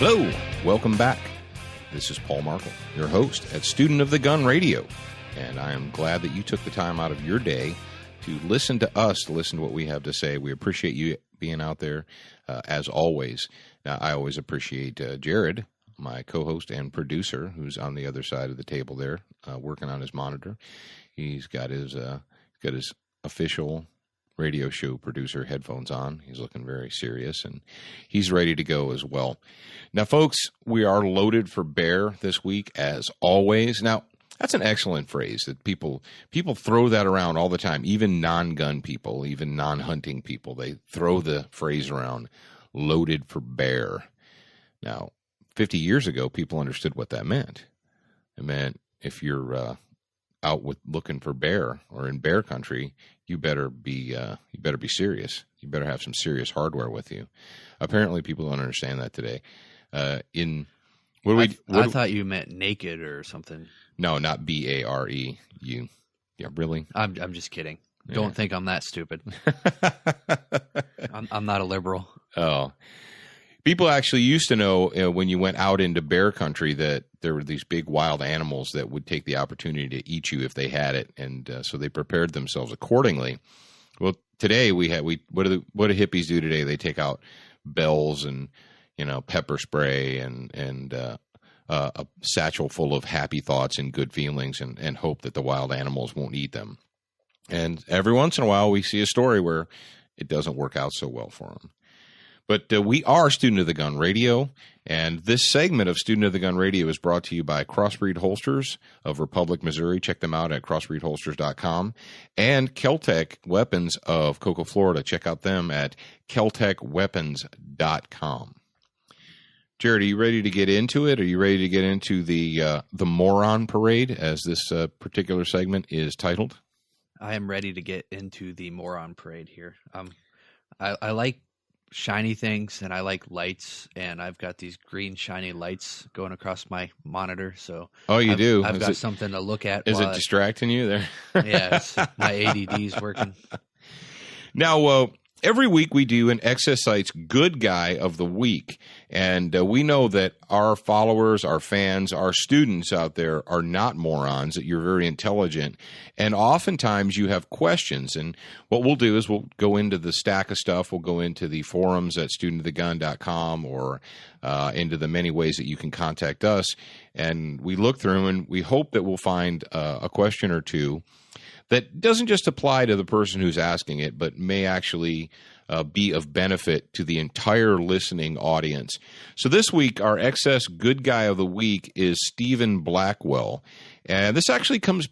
Hello, welcome back. This is Paul Markle, your host at Student of the Gun Radio, and I am glad that you took the time out of your day to listen to us, to listen to what we have to say. We appreciate you being out there, as always. Now, I always appreciate Jared, my co-host and producer, who's on the other side of the table there, working on his monitor. He's got his official radio show producer headphones on. He's looking very serious, and he's ready to go as well. Now, folks, we are loaded for bear this week, as always. Now, that's an excellent phrase that people throw that around all the time, even non-gun people, even non-hunting people. They throw the phrase around, loaded for bear. Now, 50 years ago, people understood what that meant. It meant if you're out looking for bear or in bear country, you better be serious. You better have some serious hardware with you. Apparently, people don't understand that today. I thought you meant naked or something. No, not BARE. You, yeah, really? I'm just kidding. Yeah. Don't think I'm that stupid. I'm not a liberal. Oh. People actually used to know when you went out into bear country that there were these big wild animals that would take the opportunity to eat you if they had it, and so they prepared themselves accordingly. Well, today what do hippies do today? They take out bells and pepper spray and a satchel full of happy thoughts and good feelings and hope that the wild animals won't eat them. And every once in a while, we see a story where it doesn't work out so well for them. But we are Student of the Gun Radio, and this segment of Student of the Gun Radio is brought to you by Crossbreed Holsters of Republic, Missouri. Check them out at crossbreedholsters.com. And Keltec Weapons of Cocoa, Florida. Check out them at keltecweapons.com. Jared, are you ready to get into it? Are you ready to get into the moron parade, as this particular segment is titled? I am ready to get into the moron parade here. I like shiny things, and I like lights, and I've got these green shiny lights going across my monitor. So you do? I've got something to look at. Is it distracting you there? Yeah, my ADD is working. Now, every week we do an Excess Sights Good Guy of the Week, and we know that our followers, our fans, our students out there are not morons, that you're very intelligent, and oftentimes you have questions, and what we'll do is we'll go into the stack of stuff, we'll go into the forums at studentofthegun.com or into the many ways that you can contact us, and we look through and we hope that we'll find a question or two that doesn't just apply to the person who's asking it, but may actually be of benefit to the entire listening audience. So this week, our Excess Good Guy of the Week is Stephen Blackwell. And this actually comes,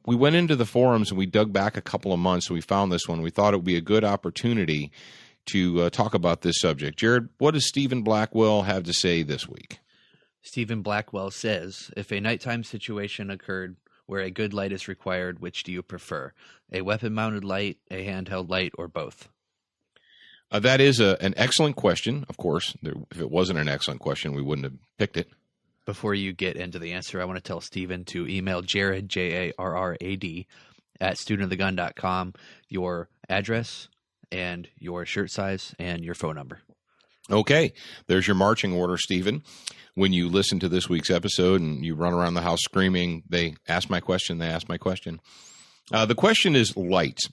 we went into the forums and we dug back a couple of months and we found this one. We thought it would be a good opportunity to talk about this subject. Jared, what does Stephen Blackwell have to say this week? Stephen Blackwell says, if a nighttime situation occurred where a good light is required, which do you prefer? A weapon-mounted light, a handheld light, or both? That is an excellent question. Of course, if it wasn't an excellent question, we wouldn't have picked it. Before you get into the answer, I want to tell Stephen to email Jared, Jarrad, at studentofthegun.com, your address and your shirt size and your phone number. Okay, there's your marching order, Stephen. When you listen to this week's episode and you run around the house screaming, they ask my question, they ask my question. The question is lights.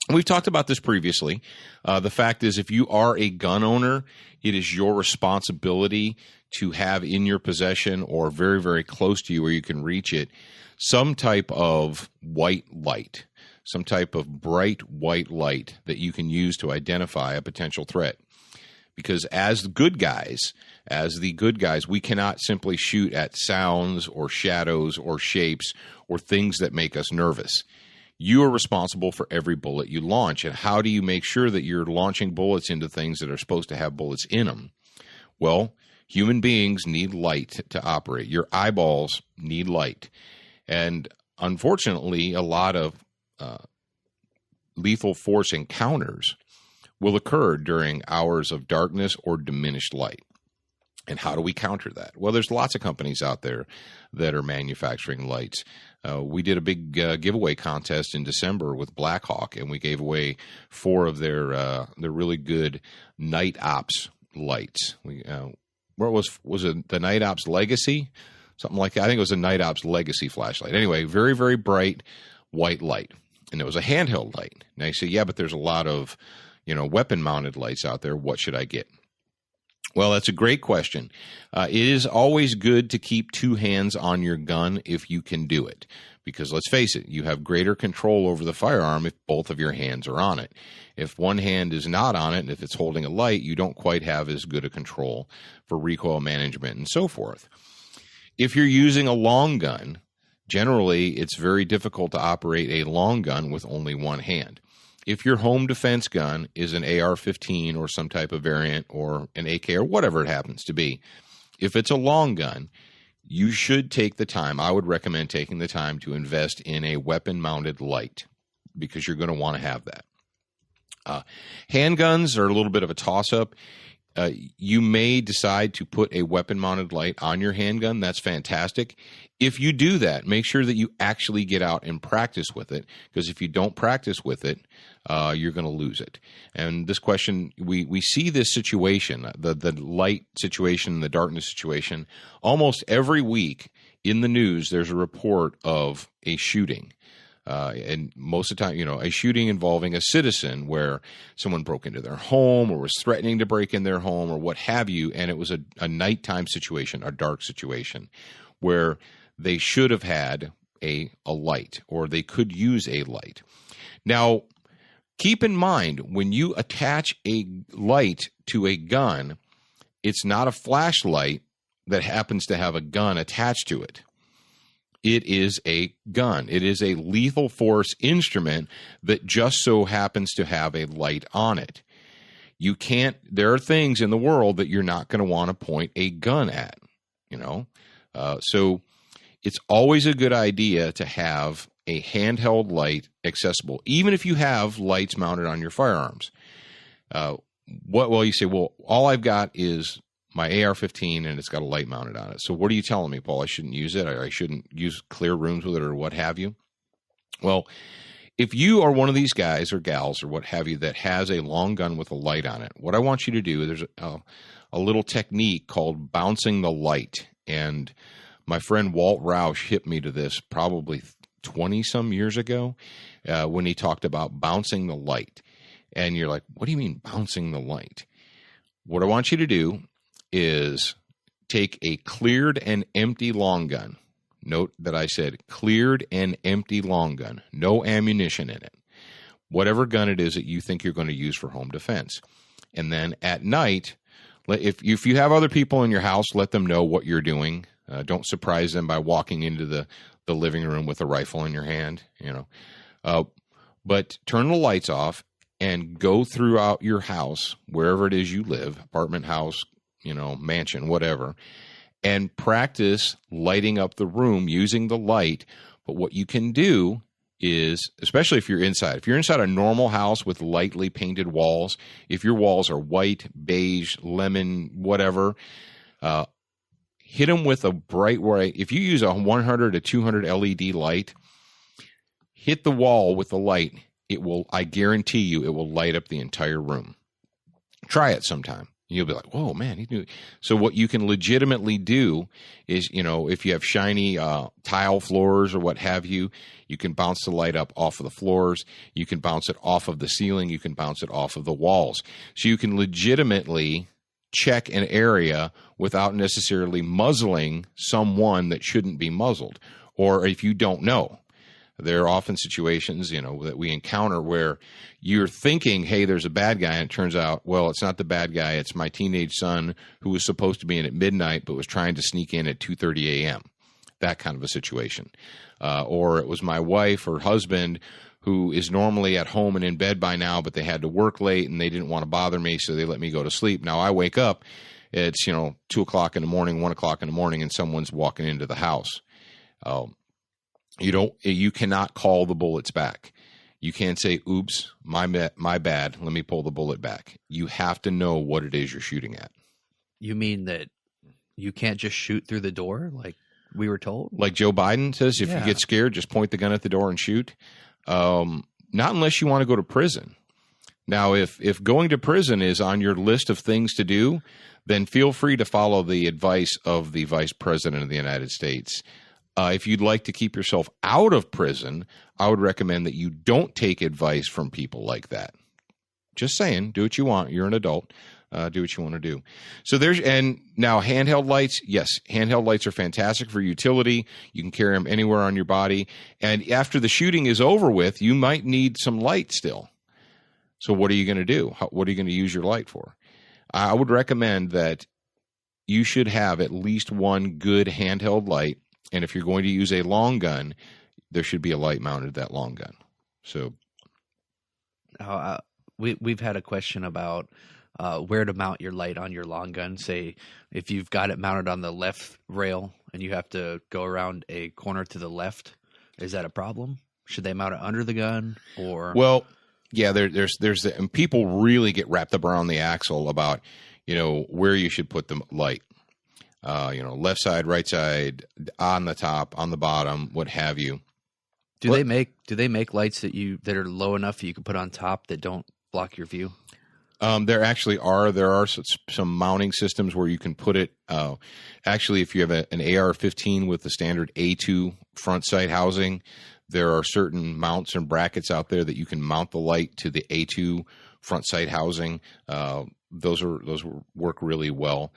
We've talked about this previously. The fact is, if you are a gun owner, it is your responsibility to have in your possession or very, very close to you where you can reach it, some type of white light, some type of bright white light that you can use to identify a potential threat. Because as the good guys, we cannot simply shoot at sounds or shadows or shapes or things that make us nervous. You are responsible for every bullet you launch. And how do you make sure that you're launching bullets into things that are supposed to have bullets in them? Well, human beings need light to operate. Your eyeballs need light. And unfortunately, a lot of lethal force encounters will occur during hours of darkness or diminished light. And how do we counter that? Well, there's lots of companies out there that are manufacturing lights. We did a big giveaway contest in December with Blackhawk, and we gave away 4 of their really good night ops lights. where was it the Night Ops Legacy? Something like that. I think it was a Night Ops Legacy flashlight. Anyway, very, very bright white light. And it was a handheld light. Now you say, yeah, but there's a lot of, weapon-mounted lights out there. What should I get? Well, that's a great question. It is always good to keep two hands on your gun if you can do it. Because let's face it, you have greater control over the firearm if both of your hands are on it. If one hand is not on it, and if it's holding a light, you don't quite have as good a control for recoil management and so forth. If you're using a long gun, generally it's very difficult to operate a long gun with only one hand. If your home defense gun is an AR-15 or some type of variant or an AK or whatever it happens to be, if it's a long gun, you should take the time. I would recommend taking the time to invest in a weapon-mounted light because you're going to want to have that. Handguns are a little bit of a toss-up. You may decide to put a weapon-mounted light on your handgun. That's fantastic. If you do that, make sure that you actually get out and practice with it, because if you don't practice with it, you're going to lose it. And this question, we see this situation, the light situation, the darkness situation, almost every week in the news. There's a report of a shooting. And most of the time, a shooting involving a citizen where someone broke into their home or was threatening to break in their home or what have you, and it was a nighttime situation, a dark situation, where they should have had a light or they could use a light. Now, keep in mind, when you attach a light to a gun, it's not a flashlight that happens to have a gun attached to it. It is a gun. It is a lethal force instrument that just so happens to have a light on it. There are things in the world that you're not going to want to point a gun at, So it's always a good idea to have a handheld light accessible, even if you have lights mounted on your firearms. You say, well, all I've got is my AR-15 and it's got a light mounted on it. So what are you telling me, Paul? I shouldn't use it? I shouldn't use clear rooms with it or what have you? Well, if you are one of these guys or gals or what have you that has a long gun with a light on it, what I want you to do, there's a little technique called bouncing the light. And my friend Walt Roush hit me to this probably 20-some years ago when he talked about bouncing the light. And you're like, what do you mean bouncing the light? What I want you to do is take a cleared and empty long gun. Note that I said cleared and empty long gun. No ammunition in it. Whatever gun it is that you think you're going to use for home defense. And then at night, if you have other people in your house, let them know what you're doing. Don't surprise them by walking into the living room with a rifle in your hand, But turn the lights off and go throughout your house, wherever it is you live, apartment house, mansion, whatever, and practice lighting up the room using the light. But what you can do is, especially if you're inside a normal house with lightly painted walls, if your walls are white, beige, lemon, whatever, hit them with a bright white. If you use a 100 to 200 LED light, hit the wall with the light. I guarantee you, it will light up the entire room. Try it sometime. You'll be like, whoa, man, he knew. So what you can legitimately do is, if you have shiny tile floors or what have you, you can bounce the light up off of the floors. You can bounce it off of the ceiling. You can bounce it off of the walls. So you can legitimately check an area without necessarily muzzling someone that shouldn't be muzzled. Or if you don't know. There are often situations, that we encounter where you're thinking, hey, there's a bad guy, and it turns out, well, it's not the bad guy. It's my teenage son who was supposed to be in at midnight but was trying to sneak in at 2:30 a.m., that kind of a situation. Or it was my wife or husband who is normally at home and in bed by now, but they had to work late and they didn't want to bother me, so they let me go to sleep. Now I wake up, it's, 2 o'clock in the morning, 1 o'clock in the morning, and someone's walking into the house. You cannot call the bullets back. You can't say, oops, my bad, let me pull the bullet back. You have to know what it is you're shooting at. You mean that you can't just shoot through the door like we were told? Like Joe Biden says, if you get scared, just point the gun at the door and shoot. Not unless you want to go to prison. Now, if going to prison is on your list of things to do, then feel free to follow the advice of the Vice President of the United States. If you'd like to keep yourself out of prison, I would recommend that you don't take advice from people like that. Just saying, do what you want. You're an adult. Do what you want to do. So and now handheld lights. Yes, handheld lights are fantastic for utility. You can carry them anywhere on your body. And after the shooting is over with, you might need some light still. So what are you going to do? What are you going to use your light for? I would recommend that you should have at least one good handheld light. And if you're going to use a long gun, there should be a light mounted to that long gun. So we've had a question about where to mount your light on your long gun. Say if you've got it mounted on the left rail and you have to go around a corner to the left, is that a problem? Should they mount it under the gun or? Well, yeah, and people really get wrapped up around the axle about, where you should put the light. Left side, right side, on the top, on the bottom, what have you. Do they make lights that are low enough that you can put on top that don't block your view? There actually are. There are some mounting systems where you can put it. Actually, if you have an AR-15 with the standard A2 front sight housing, there are certain mounts and brackets out there that you can mount the light to the A2 front sight housing. Those work really well.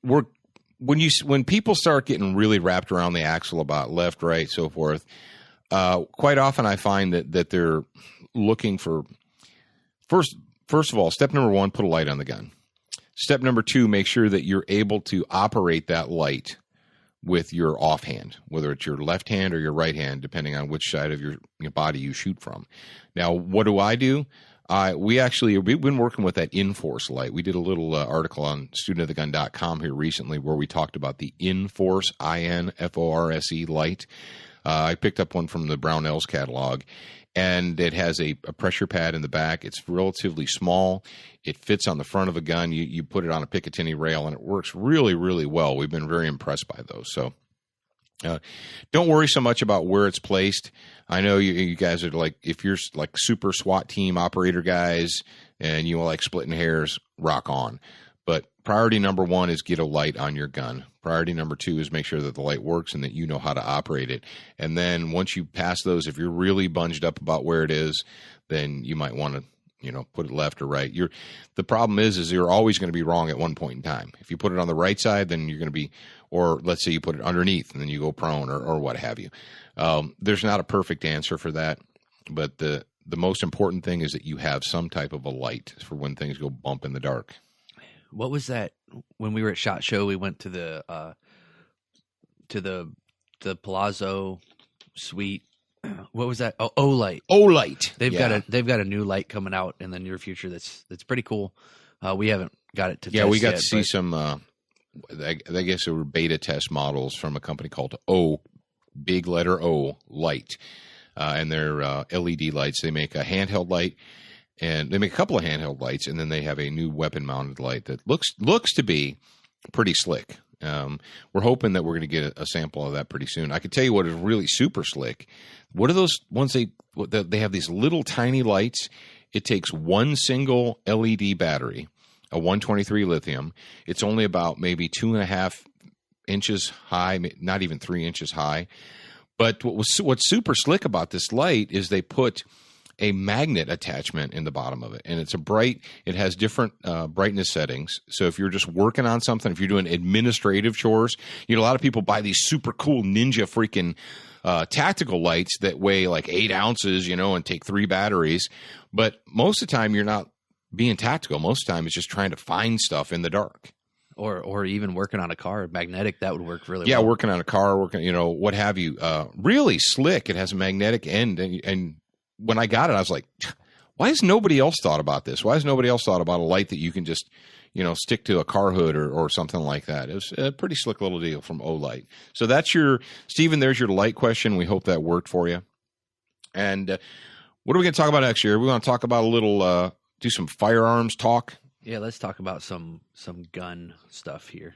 When people start getting really wrapped around the axle about left, right, so forth, quite often I find that they're looking for First of all, step number 1, put a light on the gun. Step number 2, make sure that you're able to operate that light with your offhand, whether it's your left hand or your right hand, depending on which side of your body you shoot from. Now, what do? We've been working with that Inforce light. We did a little article on studentofthegun.com here recently where we talked about the Inforce, INFORCE light. I picked up one from the Brownells catalog. And it has a pressure pad in the back. It's relatively small. It fits on the front of a gun. You put it on a Picatinny rail, and it works really, really well. We've been very impressed by those. So don't worry so much about where it's placed. I know you guys are like, if you're like super SWAT team operator guys and you like splitting hairs, rock on. But priority number 1 is get a light on your gun. Priority number 2 is make sure that the light works and that you know how to operate it. And then once you pass those, if you're really bunged up about where it is, then you might want to, put it left or right. The problem is you're always going to be wrong at one point in time. If you put it on the right side, then you're going to be, or let's say you put it underneath and then you go prone or what have you. There's not a perfect answer for that, but the most important thing is that you have some type of a light for when things go bump in the dark. What was that? When we were at SHOT Show, we went to the Palazzo Suite. What was that? Oh, O-Light. O-Light. They've got a new light coming out in the near future. That's pretty cool. We haven't got it to. Yeah, we got to see some. I guess they were beta test models from a company called big letter O Light, and they're LED lights. They make a handheld light. And they make a couple of handheld lights, and then they have a new weapon-mounted light that looks to be pretty slick. We're hoping that we're going to get a sample of that pretty soon. I can tell you what is really super slick. What are those ones they have these little tiny lights? It takes one single LED battery, a 123 lithium. It's only about maybe 2.5 inches high, not even 3 inches high. But what's super slick about this light is they put a magnet attachment in the bottom of it, and it has different brightness settings. So if you're just working on something, if you're doing administrative chores, a lot of people buy these super cool Ninja freaking tactical lights that weigh like 8 ounces, and take 3 batteries. But most of the time you're not being tactical. Most of the time it's just trying to find stuff in the dark. Or even working on a car, magnetic, that would work really well. Yeah, working on a car, what have you. Really slick. It has a magnetic end, and when I got it, I was like, why has nobody else thought about this? Why has nobody else thought about a light that you can just, stick to a car hood or something like that? It was a pretty slick little deal from O-Light. So that's Stephen, there's your light question. We hope that worked for you. And what are we going to talk about next year? We're going to talk about a little, do some firearms talk. Yeah, let's talk about some gun stuff here.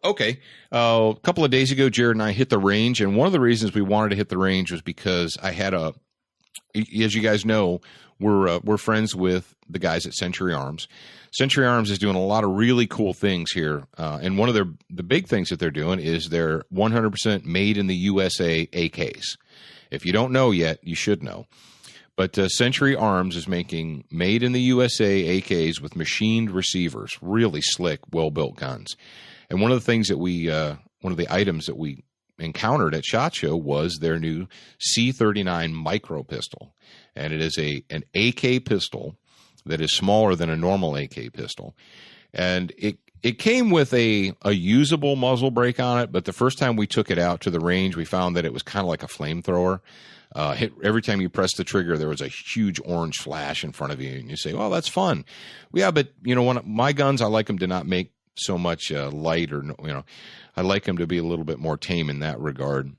Okay. A couple of days ago, Jared and I hit the range. And one of the reasons we wanted to hit the range was because I had a as you guys know, we're friends with the guys at Century Arms. Century Arms is doing a lot of really cool things here, and one of the big things that they're doing is they're 100% made in the USA AKs. If you don't know yet, you should know. But Century Arms is making made in the USA AKs with machined receivers, really slick, well-built guns. And one of the things that one of the items that we encountered at SHOT Show was their new C39 micro pistol. And it is an AK pistol that is smaller than a normal AK pistol. And it came with a usable muzzle brake on it, but the first time we took it out to the range, we found that it was kind of like a flamethrower. Every time you press the trigger, there was a huge orange flash in front of you, and you say, "Well, that's fun." Yeah, but one of my guns, I like them to not make so much light, or I like them to be a little bit more tame in that regard.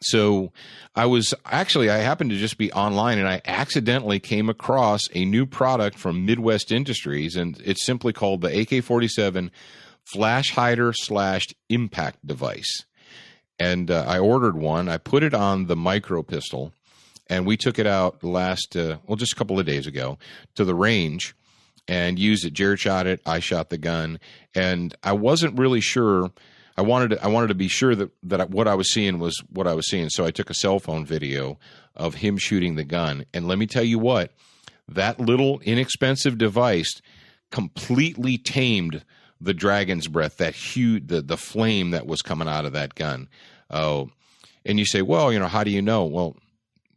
So I happened to just be online, and I accidentally came across a new product from Midwest Industries, and it's simply called the AK-47 Flash Hider / Impact Device. And I ordered one. I put it on the micro pistol, and we took it out just a couple of days ago to the range and used it. Jared shot it. I shot the gun, and I wasn't really sure. I wanted to be sure that what I was seeing was what I was seeing. So I took a cell phone video of him shooting the gun, and let me tell you what, that little inexpensive device completely tamed the dragon's breath, that huge, the flame that was coming out of that gun. Oh, and you say, well, how do you know? Well,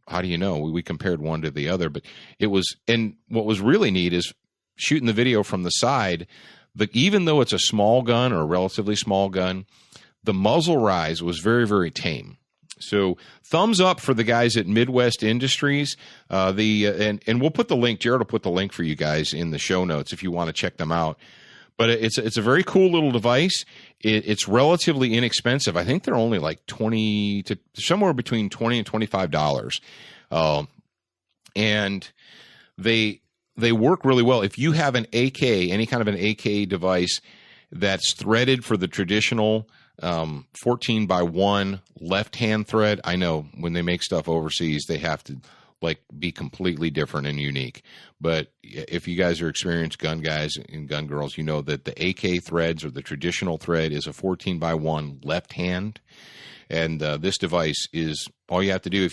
how do you know? We compared one to the other, but it was, and what was really neat is shooting the video from the side. But even though it's a small gun, or a relatively small gun, the muzzle rise was very, very tame. So thumbs up for the guys at Midwest Industries. And we'll put the link. Jared will put the link for you guys in the show notes if you want to check them out. But it's a very cool little device. It's relatively inexpensive. I think they're only like somewhere between $20 and $25. And they work really well. If you have an AK, any kind of an AK device that's threaded for the traditional 14x1 left-hand thread, I know when they make stuff overseas, they have to be completely different and unique. But if you guys are experienced gun guys and gun girls, you know that the AK threads, or the traditional thread, is a 14x1 left hand. And this device is all you have to do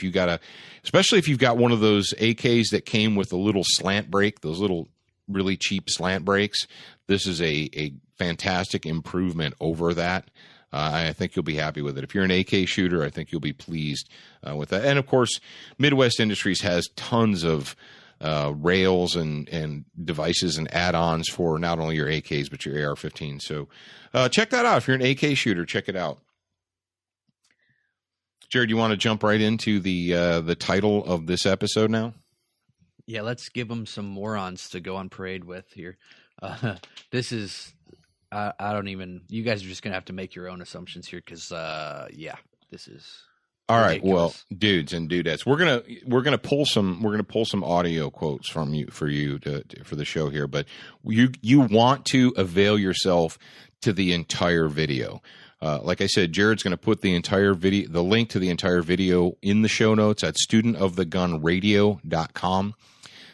especially if you've got one of those AKs that came with a little slant brake, those little really cheap slant brakes. This is a fantastic improvement over that. I think you'll be happy with it. If you're an AK shooter, I think you'll be pleased with that. And of course, Midwest Industries has tons of rails and devices and add-ons for not only your AKs but your AR-15. So check that out. If you're an AK shooter, check it out. Jared, you want to jump right into the title of this episode now? Yeah, let's give them some morons to go on parade with here. This is, I don't even, you guys are just going to have to make your own assumptions here because, this is all right. Well, dudes and dudettes, we're gonna pull some audio quotes from you for the show here, but you want to avail yourself to the entire video. Like I said, Jared's going to put the link to the entire video in the show notes at studentofthegunradio.com.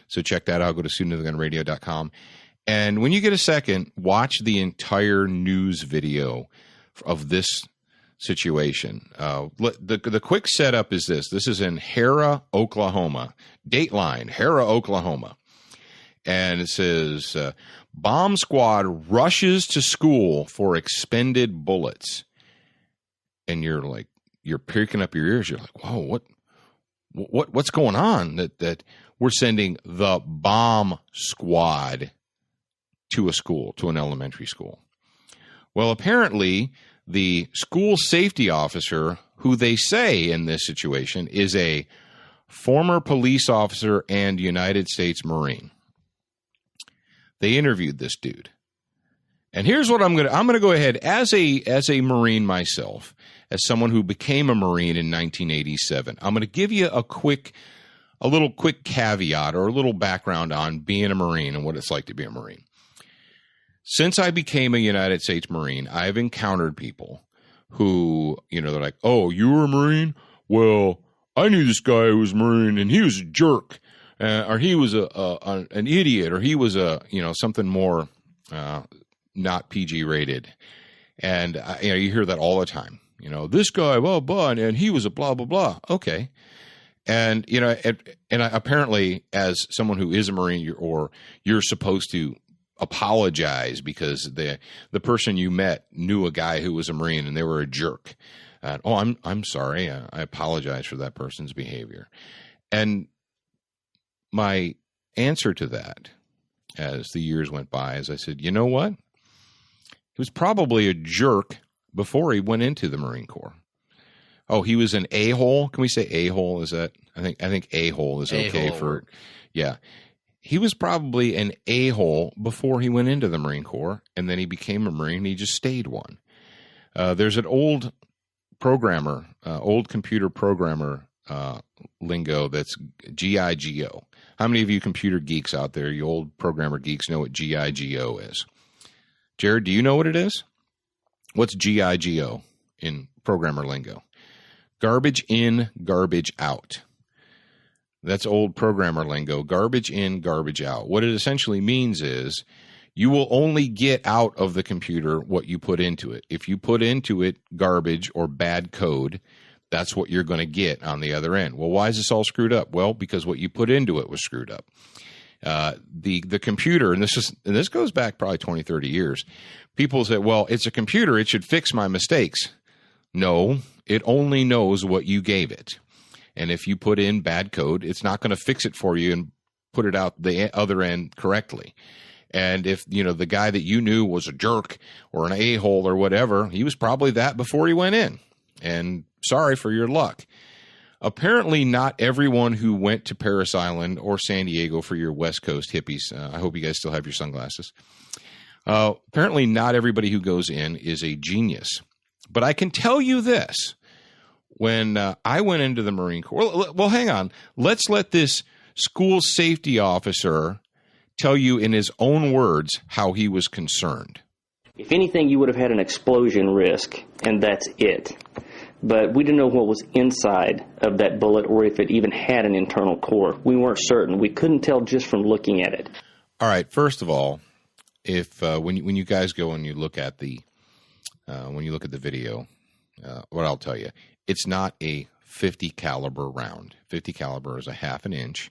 So check that out. Go to studentofthegunradio.com. And when you get a second, watch the entire news video of this situation. The quick setup is this. This is in Harrah, Oklahoma. Dateline, Harrah, Oklahoma. And it says, bomb squad rushes to school for expended bullets. And you're pricking up your ears. You're like, whoa, what's going on? That we're sending the bomb squad to a school, to an elementary school. Well, apparently the school safety officer, who they say in this situation is a former police officer and United States Marine. They interviewed this dude. And here's what I'm going to go ahead as a Marine myself, as someone who became a Marine in 1987. I'm going to give you a little quick caveat or a little background on being a Marine and what it's like to be a Marine. Since I became a United States Marine, I've encountered people who, they're like, "Oh, you were a Marine? Well, I knew this guy who was a Marine, and he was a jerk, or he was an idiot, or he was something more not PG rated. And you hear that all the time. This guy, blah, blah, and he was a blah, blah, blah. Okay. And, apparently as someone who is a Marine, you're supposed to apologize because the person you met knew a guy who was a Marine and they were a jerk. I'm sorry. I apologize for that person's behavior. And my answer to that, as the years went by, is I said, you know what? He was probably a jerk before he went into the Marine Corps. Oh, he was an a-hole? Can we say a-hole? Is that? I think a-hole is okay for. Yeah. He was probably an a-hole before he went into the Marine Corps, and then he became a Marine, and he just stayed one. There's an old programmer, old computer programmer lingo that's GIGO. How many of you computer geeks out there, you old programmer geeks, know what GIGO is? Jared, do you know what it is? What's GIGO in programmer lingo? Garbage in, garbage out. That's old programmer lingo. Garbage in, garbage out. What it essentially means is you will only get out of the computer what you put into it. If you put into it garbage or bad code, that's what you're going to get on the other end. Well, why is this all screwed up? Well, because what you put into it was screwed up. The computer, and this goes back probably 20, 30 years. People say, well, it's a computer. It should fix my mistakes. No, it only knows what you gave it. And if you put in bad code, it's not going to fix it for you and put it out the other end correctly. And if, the guy that you knew was a jerk or an a-hole or whatever, he was probably that before he went in. And sorry for your luck. Apparently not everyone who went to Parris Island or San Diego for your West Coast hippies, I hope you guys still have your sunglasses. Apparently not everybody who goes in is a genius. But I can tell you this. When I went into the Marine Corps, well, hang on. Let's let this school safety officer tell you in his own words how he was concerned. If anything, you would have had an explosion risk, and that's it. But we didn't know what was inside of that bullet or if it even had an internal core. We weren't certain. We couldn't tell just from looking at it. All right. First of all, if when you guys go and you look at the video, what I'll tell you, it's not a 50 caliber round. 50 caliber is a half an inch,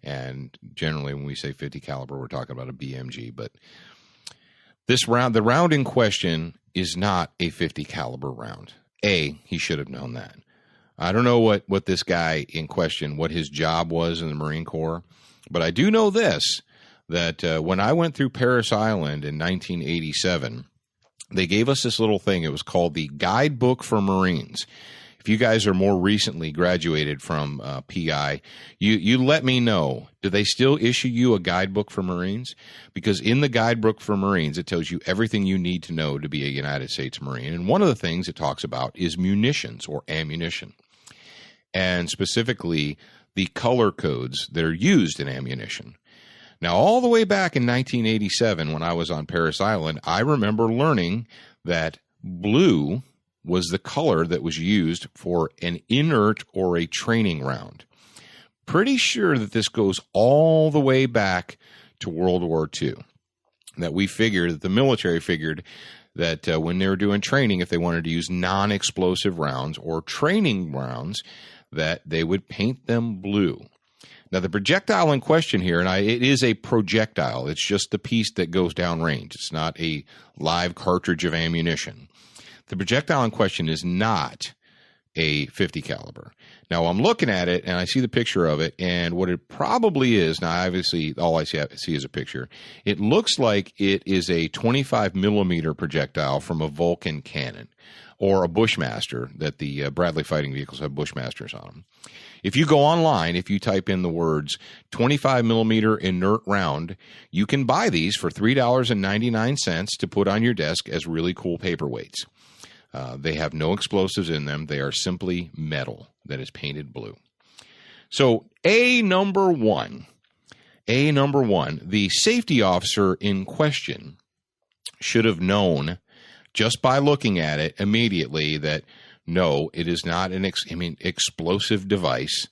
and generally when we say 50 caliber, we're talking about a BMG. But the round in question is not a 50 caliber round. He should have known that. I don't know what this guy in question, what his job was in the Marine Corps, but I do know this, that when I went through Parris Island in 1987, they gave us this little thing. It was called the Guidebook for Marines. If you guys are more recently graduated from PI, you let me know. Do they still issue you a guidebook for Marines? Because in the guidebook for Marines, it tells you everything you need to know to be a United States Marine. And one of the things it talks about is munitions or ammunition, and specifically the color codes that are used in ammunition. Now, all the way back in 1987, when I was on Parris Island, I remember learning that blue was the color that was used for an inert or a training round. Pretty sure that this goes all the way back to World War II, that the military figured that when they were doing training, if they wanted to use non-explosive rounds or training rounds, that they would paint them blue. Now, the projectile in question here, and it is a projectile. It's just the piece that goes downrange. It's not a live cartridge of ammunition. The projectile in question is not a 50 caliber. Now, I'm looking at it, and I see the picture of it, and what it probably is, now obviously all I see is a picture. It looks like it is a 25 millimeter projectile from a Vulcan cannon or a Bushmaster, that the Bradley fighting vehicles have Bushmasters on them. If you go online, if you type in the words 25 millimeter inert round, you can buy these for $3.99 to put on your desk as really cool paperweights. They have no explosives in them. They are simply metal that is painted blue. So number one, the safety officer in question should have known just by looking at it immediately that No, it is not an explosive device.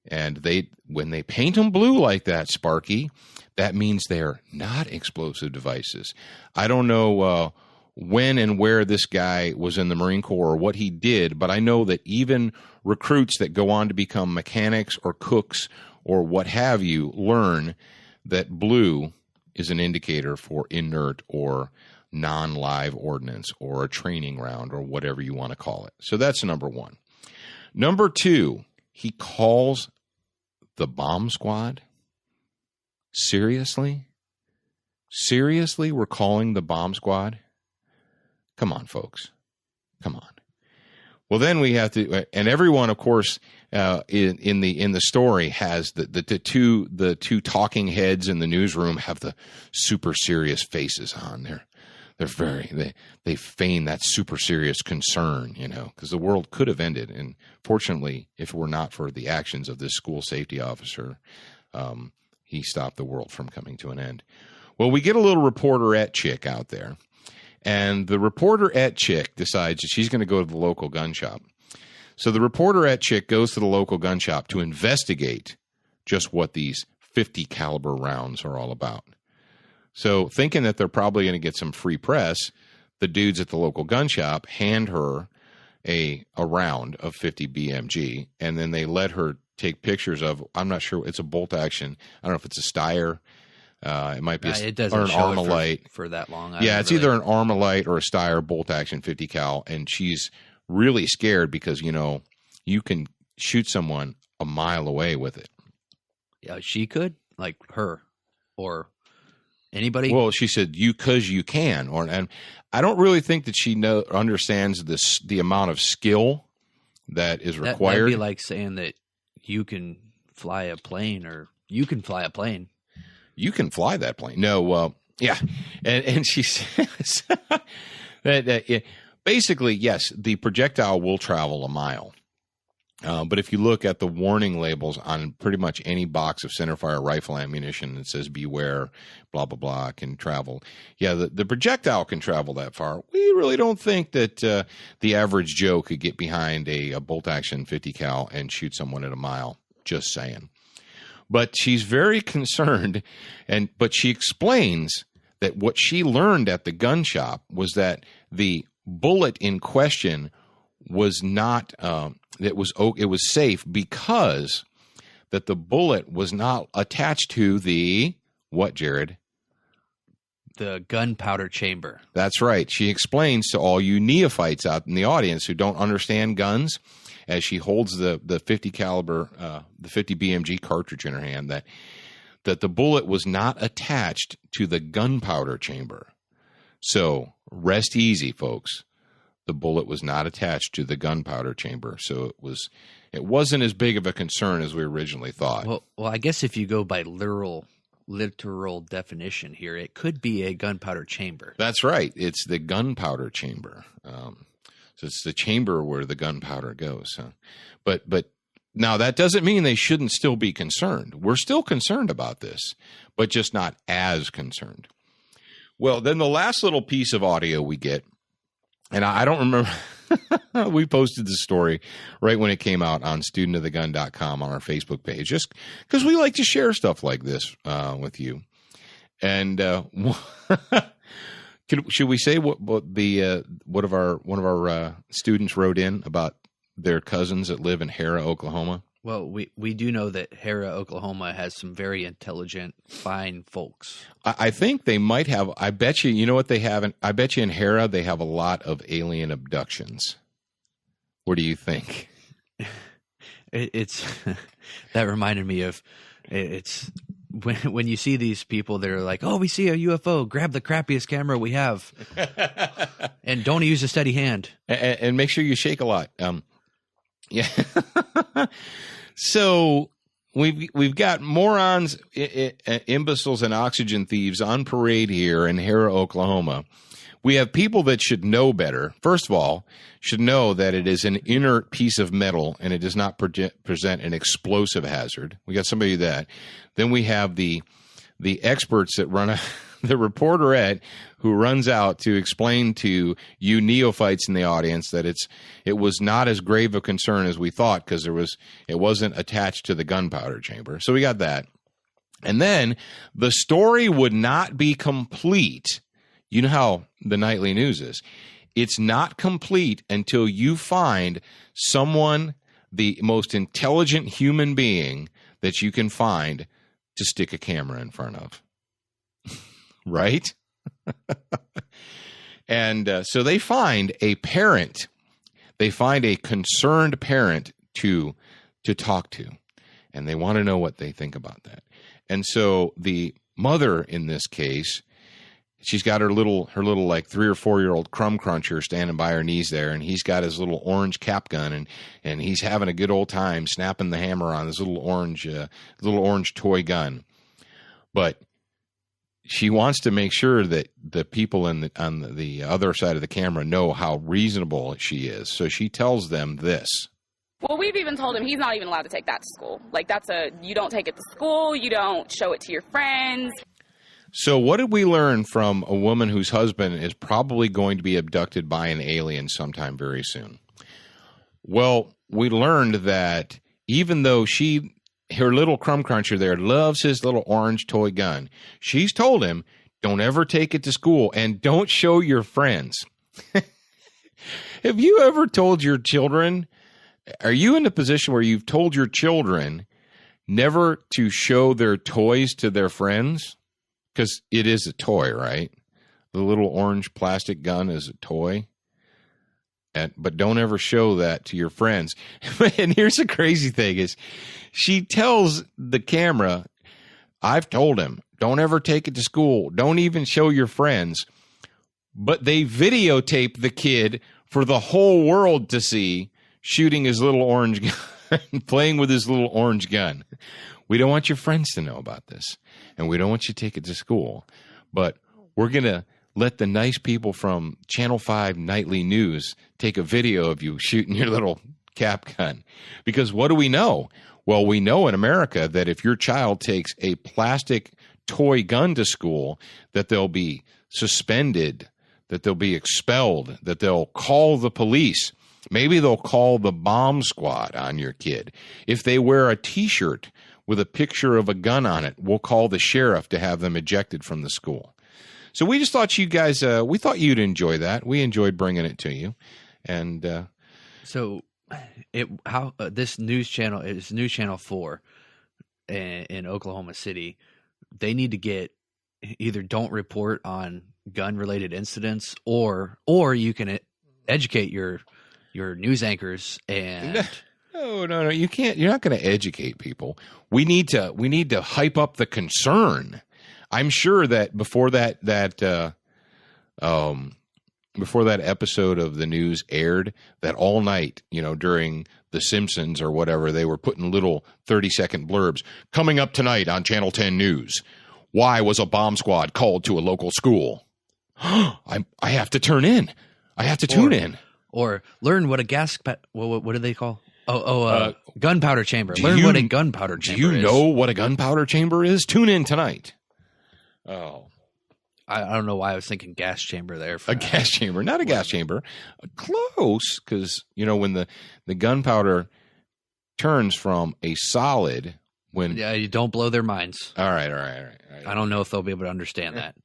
And when they paint them blue like that, Sparky, that means they're not explosive devices. I don't know when and where this guy was in the Marine Corps or what he did, but I know that even recruits that go on to become mechanics or cooks or what have you learn that blue is an indicator for inert or non-live ordnance or a training round or whatever you want to call it. So that's number one. Number two, he calls the bomb squad. Seriously? Seriously, we're calling the bomb squad? Come on, folks. Come on. Well, then we have to, and everyone, of course, in the story has the two talking heads in the newsroom have the super serious faces on. They feign that super serious concern, because the world could have ended. And fortunately, if it were not for the actions of this school safety officer, he stopped the world from coming to an end. Well, we get a little reporterette chick out there. And the reporterette chick decides that she's going to go to the local gun shop. So the reporterette chick goes to the local gun shop to investigate just what these 50 caliber rounds are all about. So thinking that they're probably going to get some free press, the dudes at the local gun shop hand her a round of 50 BMG, and then they let her take pictures of, I'm not sure, it's a bolt action. I don't know if it's a Steyr. It might be or an Armalite for that long. It's either an Armalite or a Steyr bolt action 50 cal, and she's really scared because you can shoot someone a mile away with it. Yeah, she could, like her or anybody. Well, she said you can, and I don't really think that she understands the amount of skill that is required. That'd be like saying that you can fly a plane or you can fly a plane. You can fly that plane. No, yeah. And she says that basically, yes, the projectile will travel a mile. But if you look at the warning labels on pretty much any box of centerfire rifle ammunition that says beware, blah, blah, blah, can travel. Yeah, the projectile can travel that far. We really don't think that the average Joe could get behind a bolt action 50 cal and shoot someone at a mile. Just saying. But she's very concerned, but she explains that what she learned at the gun shop was that the bullet in question was not it was safe because that the bullet was not attached to the what, Jared? The gunpowder chamber. That's right. She explains to all you neophytes out in the audience who don't understand guns, as she holds the 50 caliber, the 50 BMG cartridge in her hand, that the bullet was not attached to the gunpowder chamber. So rest easy, folks. The bullet was not attached to the gunpowder chamber, so it wasn't as big of a concern as we originally thought. Well, I guess if you go by literal definition here, it could be a gunpowder chamber. That's right. It's the gunpowder chamber. So it's the chamber where the gunpowder goes. But now that doesn't mean they shouldn't still be concerned. We're still concerned about this, but just not as concerned. Well, then the last little piece of audio we get, and I don't remember, we posted the story right when it came out on studentofthegun.com on our Facebook page, just because we like to share stuff like this with you. And should we say what one of our students wrote in about their cousins that live in Hera, Oklahoma? Well, we do know that Hera, Oklahoma has some very intelligent, fine folks. I think they might have. I bet you know what they have. I bet you in Hera they have a lot of alien abductions. What do you think? It's that reminded me of it's. When you see these people, they're like, oh, we see a UFO, grab the crappiest camera we have. And don't use a steady hand. And make sure you shake a lot. Yeah. So we've got morons, imbeciles, and oxygen thieves on parade here in Hera, Oklahoma. We have people that should know better. First of all, should know that it is an inert piece of metal and it does not present an explosive hazard. We got somebody that. Then we have the experts that run the reporterette who runs out to explain to you neophytes in the audience that it was not as grave a concern as we thought because it wasn't attached to the gunpowder chamber. So we got that. And then the story would not be complete. You know how the nightly news is. It's not complete until you find someone, the most intelligent human being that you can find, to stick a camera in front of. Right? And so they find a parent. They find a concerned parent to talk to. And they want to know what they think about that. And so the mother in this case, she's got her little like 3 or 4 year old crumb cruncher standing by her knees there, and he's got his little orange cap gun, and he's having a good old time snapping the hammer on his little orange toy gun. But she wants to make sure that the people on the other side of the camera know how reasonable she is. So she tells them this. Well, we've even told him he's not even allowed to take that to school. Like, you don't take it to school, you don't show it to your friends. So what did we learn from a woman whose husband is probably going to be abducted by an alien sometime very soon? Well, we learned that even though her little crumb cruncher there loves his little orange toy gun, she's told him, don't ever take it to school and don't show your friends. Have you ever told your children, are you in a position where you've told your children never to show their toys to their friends? Because it is a toy, right? The little orange plastic gun is a toy. But don't ever show that to your friends. And here's the crazy thing is she tells the camera, I've told him, don't ever take it to school. Don't even show your friends. But they videotape the kid for the whole world to see shooting his little orange gun, playing with his little orange gun. We don't want your friends to know about this, and we don't want you to take it to school. But we're going to let the nice people from Channel 5 Nightly News take a video of you shooting your little cap gun. Because what do we know? Well, we know in America that if your child takes a plastic toy gun to school, that they'll be suspended, that they'll be expelled, that they'll call the police. Maybe they'll call the bomb squad on your kid. If they wear a T-shirt with a picture of a gun on it, we'll call the sheriff to have them ejected from the school. So we just thought you guys, we thought you'd enjoy that. We enjoyed bringing it to you. And this news channel is News Channel 4 in Oklahoma City. They need to get either don't report on gun-related incidents, or you can educate your news anchors and no, you can't. You're not going to educate people. We need to hype up the concern. I'm sure that before that episode of the news aired, that all night, during The Simpsons or whatever, they were putting little 30-second blurbs. Coming up tonight on Channel 10 News, why was a bomb squad called to a local school? I have to turn in. I have to tune in. Or learn what a what do they call? Gunpowder chamber. Learn what a gunpowder chamber is. Do you know what a gunpowder chamber is? Tune in tonight. Oh. I don't know why I was thinking gas chamber there. Gas chamber, not a gas chamber. Close, because, when the gunpowder turns from a solid when... Yeah, you don't blow their minds. All right. I don't know if they'll be able to understand that.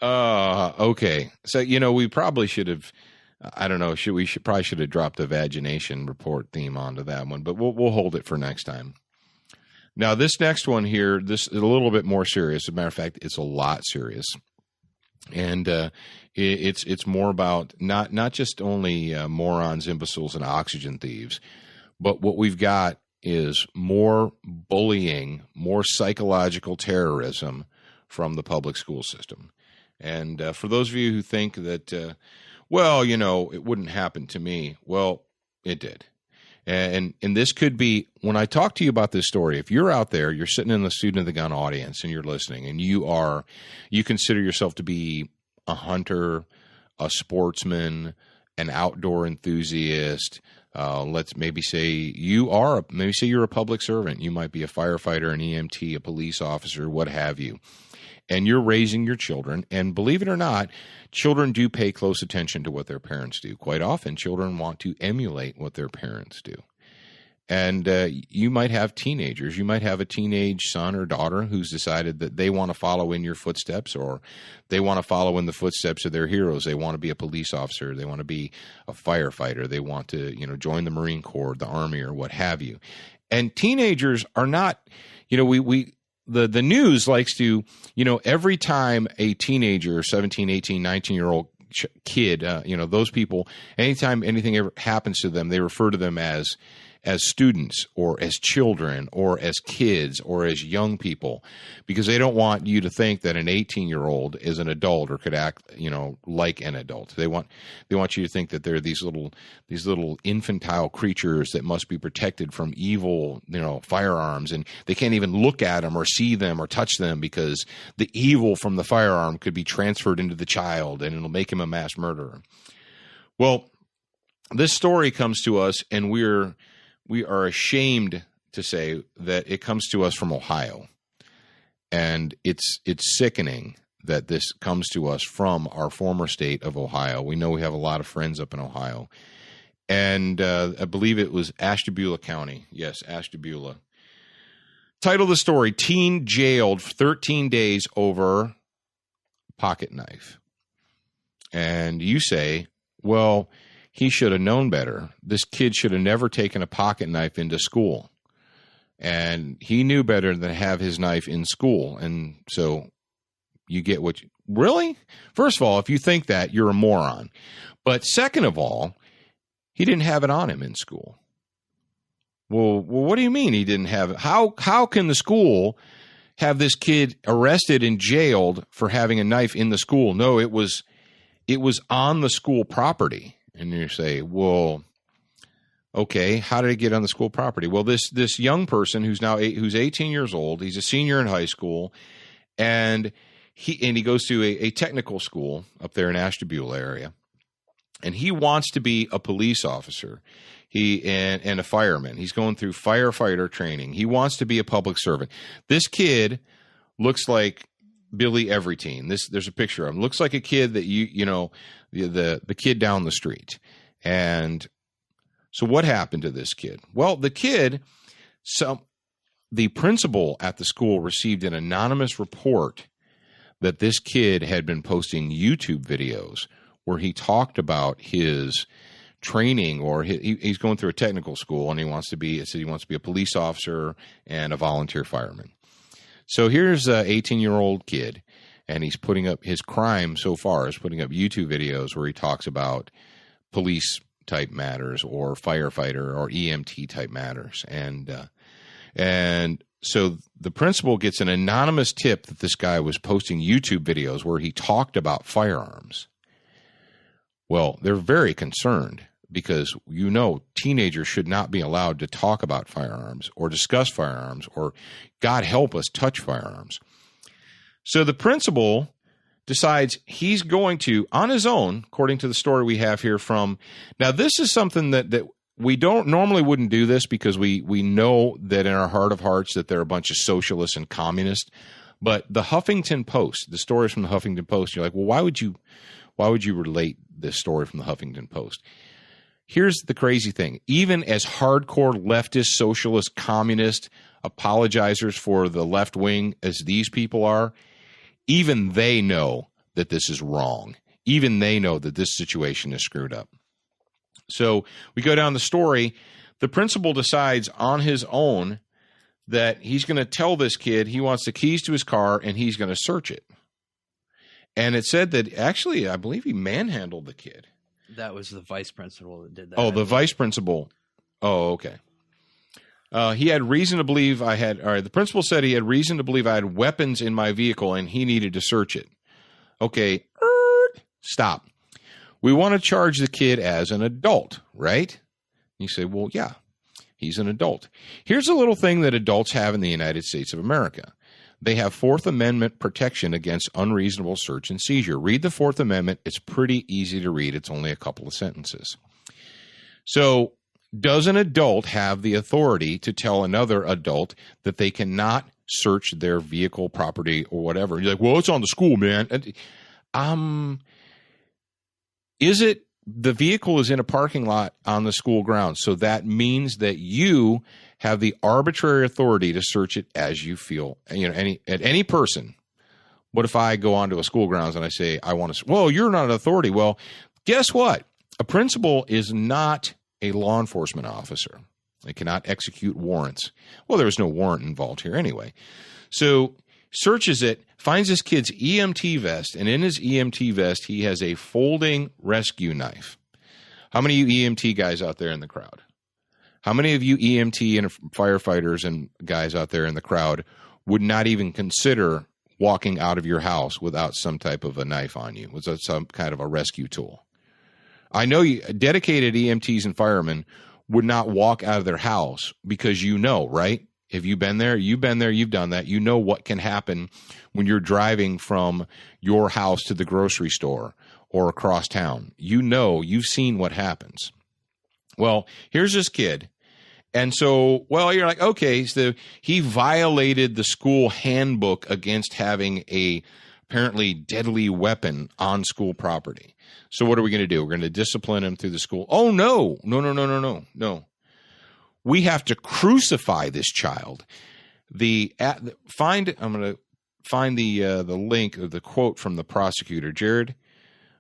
Okay. So, we probably should have, I don't know, probably should have dropped the vagination report theme onto that one, but we'll hold it for next time. Now, this next one here, this is a little bit more serious. As a matter of fact, it's a lot serious. And it's more about not just only morons, imbeciles, and oxygen thieves, but what we've got is more bullying, more psychological terrorism from the public school system. And for those of you who think that, it wouldn't happen to me, well, it did. And this could be, when I talk to you about this story, if you're out there, you're sitting in the Student of the Gun audience and you're listening, and you consider yourself to be a hunter, a sportsman, an outdoor enthusiast, Let's maybe say you're a public servant. You might be a firefighter, an EMT, a police officer, what have you. And you're raising your children. And believe it or not, children do pay close attention to what their parents do. Quite often, children want to emulate what their parents do. And you might have teenagers. You might have a teenage son or daughter who's decided that they want to follow in your footsteps, or they want to follow in the footsteps of their heroes. They want to be a police officer. They want to be a firefighter. They want to, join the Marine Corps, the Army, or what have you. And teenagers are not, the news likes to, every time a teenager, 17, 18, 19-year-old kid, those people, anytime anything ever happens to them, they refer to them as students or as children or as kids or as young people, because they don't want you to think that an 18-year-old is an adult or could act, like an adult. They want you to think that they're these little infantile creatures that must be protected from evil, firearms, and they can't even look at them or see them or touch them because the evil from the firearm could be transferred into the child and it'll make him a mass murderer. Well, this story comes to us, and we are ashamed to say that it comes to us from Ohio. And it's sickening that this comes to us from our former state of Ohio. We know we have a lot of friends up in Ohio. And I believe it was Ashtabula County. Yes, Ashtabula. Title of the story, teen jailed for 13 days over pocket knife. And you say, well, he should have known better. This kid should have never taken a pocket knife into school. And he knew better than to have his knife in school. And so you get what you... Really? First of all, if you think that, you're a moron. But second of all, he didn't have it on him in school. Well, what do you mean he didn't have it? How can the school have this kid arrested and jailed for having a knife in the school? No, it was on the school property. And you say, well, okay, how did it get on the school property? Well, this young person who's 18 years old, he's a senior in high school, and he goes to a technical school up there in Ashtabula area, and he wants to be a police officer. And a fireman. He's going through firefighter training. He wants to be a public servant. This kid looks like Billy Everyteen. There's a picture of him. Looks like a kid that the kid down the street. And so what happened to this kid? Well, the principal at the school received an anonymous report that this kid had been posting YouTube videos where he talked about his training, or he's going through a technical school, and he wants to be a police officer and a volunteer fireman. So here's a 18-year-old kid, and he's putting up his crime so far is putting up YouTube videos where he talks about police type matters or firefighter or EMT type matters. And so the principal gets an anonymous tip that this guy was posting YouTube videos where he talked about firearms. Well, they're very concerned because, teenagers should not be allowed to talk about firearms or discuss firearms or, God help us, touch firearms. So the principal decides he's going to, on his own, according to the story we have here from, now this is something that we wouldn't do this because we know that in our heart of hearts that they're a bunch of socialists and communists. But the Huffington Post, the stories from the Huffington Post, you're like, well, why would you relate this story from the Huffington Post? Here's the crazy thing. Even as hardcore leftist, socialist, communist apologizers for the left wing as these people are, even they know that this is wrong. Even they know that this situation is screwed up. So we go down the story. The principal decides on his own that he's going to tell this kid he wants the keys to his car and he's going to search it. And it said that actually, I believe he manhandled the kid. That was the vice principal that did that. Oh, the vice principal. Oh, okay. He had reason to believe the principal said he had reason to believe I had weapons in my vehicle and he needed to search it. Okay. Stop. We want to charge the kid as an adult, right? You say, well, yeah, he's an adult. Here's a little thing that adults have in the United States of America. They have Fourth Amendment protection against unreasonable search and seizure. Read the Fourth Amendment. It's pretty easy to read. It's only a couple of sentences. So Does an adult have the authority to tell another adult that they cannot search their vehicle, property, or whatever? You're like, well, it's on the school, man. Is it the vehicle is in a parking lot on the school grounds? So that means that you have the arbitrary authority to search it as you feel. Any person. What if I go onto a school grounds and I say, I want to, well, you're not an authority. Well, guess what? A principal is not a law enforcement officer. They cannot execute warrants. Well, there was no warrant involved here anyway. So searches it, finds this kid's EMT vest, and in his EMT vest, he has a folding rescue knife. How many of you EMT guys out there in the crowd? How many of you EMT and firefighters and guys out there in the crowd would not even consider walking out of your house without some type of a knife on you, with some kind of a rescue tool? I know dedicated EMTs and firemen would not walk out of their house because right? Have you been there? You've been there. You've done that. You know what can happen when you're driving from your house to the grocery store or across town. You've seen what happens. Well, here's this kid. And so, you're like, okay, so he violated the school handbook against having a apparently deadly weapon on school property. So what are we going to do? We're going to discipline him through the school. Oh, no. We have to crucify this child. I'm going to find the link of the quote from the prosecutor. Jared,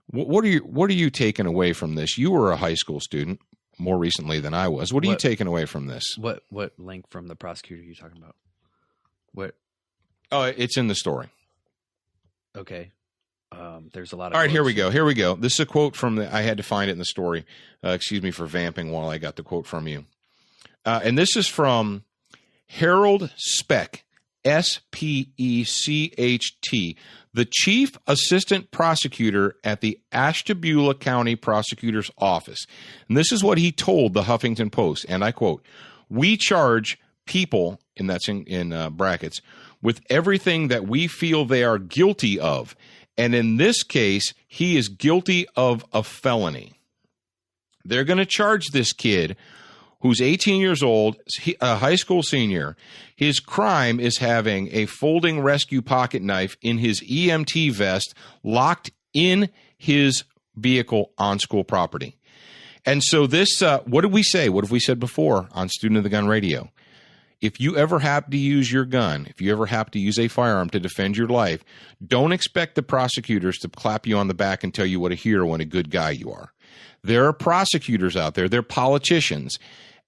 what are you taking away from this? You were a high school student more recently than I was. What are you taking away from this? What link from the prosecutor are you talking about? What? Oh, it's in the story. Okay. There's a lot of. All right, here we go. This is a quote from I had to find it in the story. Excuse me for vamping while I got the quote from you. And this is from Harold Specht, Specht, the chief assistant prosecutor at the Ashtabula County Prosecutor's Office. And this is what he told the Huffington Post, and I quote, "We charge people," and that's in brackets, "with everything that we feel they are guilty of. And in this case, he is guilty of a felony." They're going to charge this kid who's 18 years old, a high school senior. His crime is having a folding rescue pocket knife in his EMT vest locked in his vehicle on school property. And so this, what did we say? What have we said before on Student of the Gun Radio? If you ever have to use your gun, if you ever have to use a firearm to defend your life, don't expect the prosecutors to clap you on the back and tell you what a hero and a good guy you are. There are prosecutors out there, they're politicians,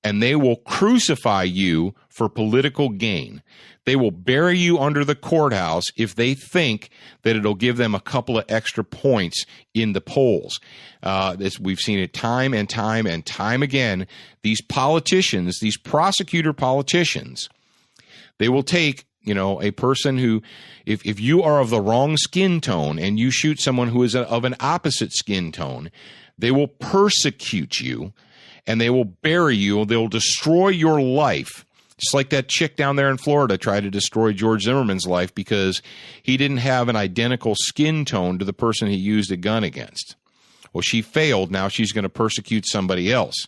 and they will crucify you for political gain. They will bury you under the courthouse if they think that it'll give them a couple of extra points in the polls. We've seen it time and time and time again. These politicians, these prosecutor politicians, they will take, a person who, if you are of the wrong skin tone and you shoot someone who is of an opposite skin tone, they will persecute you and they will bury you. They'll destroy your life. Just like that chick down there in Florida tried to destroy George Zimmerman's life because he didn't have an identical skin tone to the person he used a gun against. Well, she failed. Now she's going to persecute somebody else.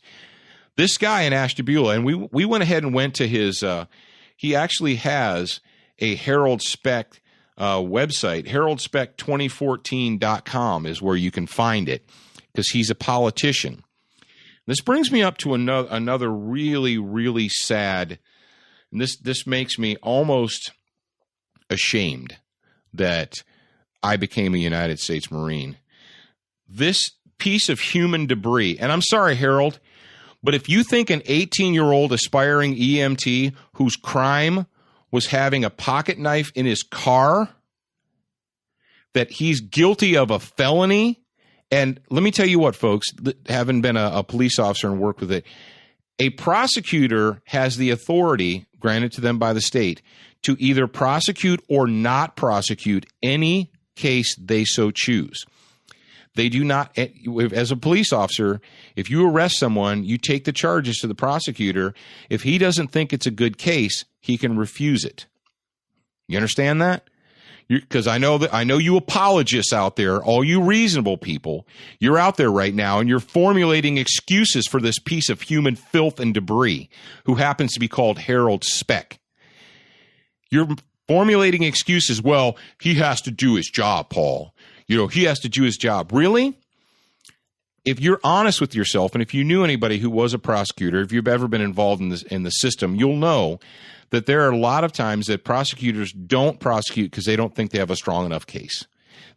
This guy in Ashtabula, and we went ahead and went to his, he actually has a Harold Specht website. HaroldSpecht2014.com is where you can find it because he's a politician. This brings me up to another really, really sad, and this makes me almost ashamed that I became a United States Marine. This piece of human debris, and I'm sorry, Harold, but if you think an 18-year-old aspiring EMT whose crime was having a pocket knife in his car, that he's guilty of a felony. And let me tell you what, folks, having been a police officer and worked with it, a prosecutor has the authority granted to them by the state to either prosecute or not prosecute any case they so choose. They do not, as a police officer, if you arrest someone, you take the charges to the prosecutor. If he doesn't think it's a good case, he can refuse it. You understand that? because I know you apologists out there, all you reasonable people, you're out there right now and you're formulating excuses for this piece of human filth and debris who happens to be called Harold Speck. You're formulating excuses. Well, he has to do his job, Paul. He has to do his job. Really? If you're honest with yourself, and if you knew anybody who was a prosecutor, if you've ever been involved in the system, you'll know that there are a lot of times that prosecutors don't prosecute because they don't think they have a strong enough case.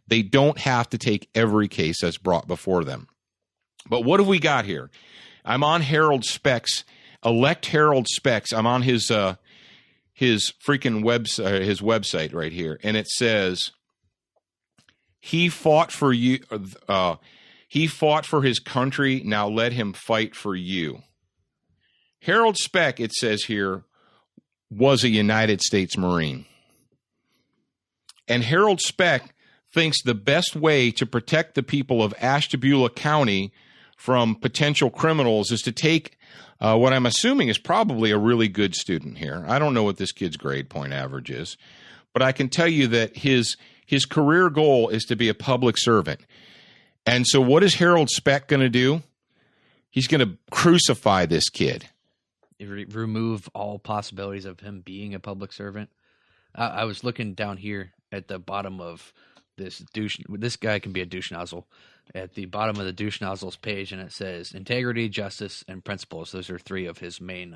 They don't have to take every case that's brought before them. But what have we got here? I'm on Harold Speck's, elect Harold Speck's. I'm on his freaking website right here, and it says he fought for you. He fought for his country. Now let him fight for you. Harold Speck, it says here, was a United States Marine. And Harold Speck thinks the best way to protect the people of Ashtabula County from potential criminals is to take what I'm assuming is probably a really good student here. I don't know what this kid's grade point average is, but I can tell you that his career goal is to be a public servant. And so what is Harold Speck going to do? He's going to crucify this kid. Remove all possibilities of him being a public servant. I was looking down here at the bottom of this douche. This guy can be a douche nozzle. At the bottom of the douche nozzles page, and it says integrity, justice, and principles. Those are three of his main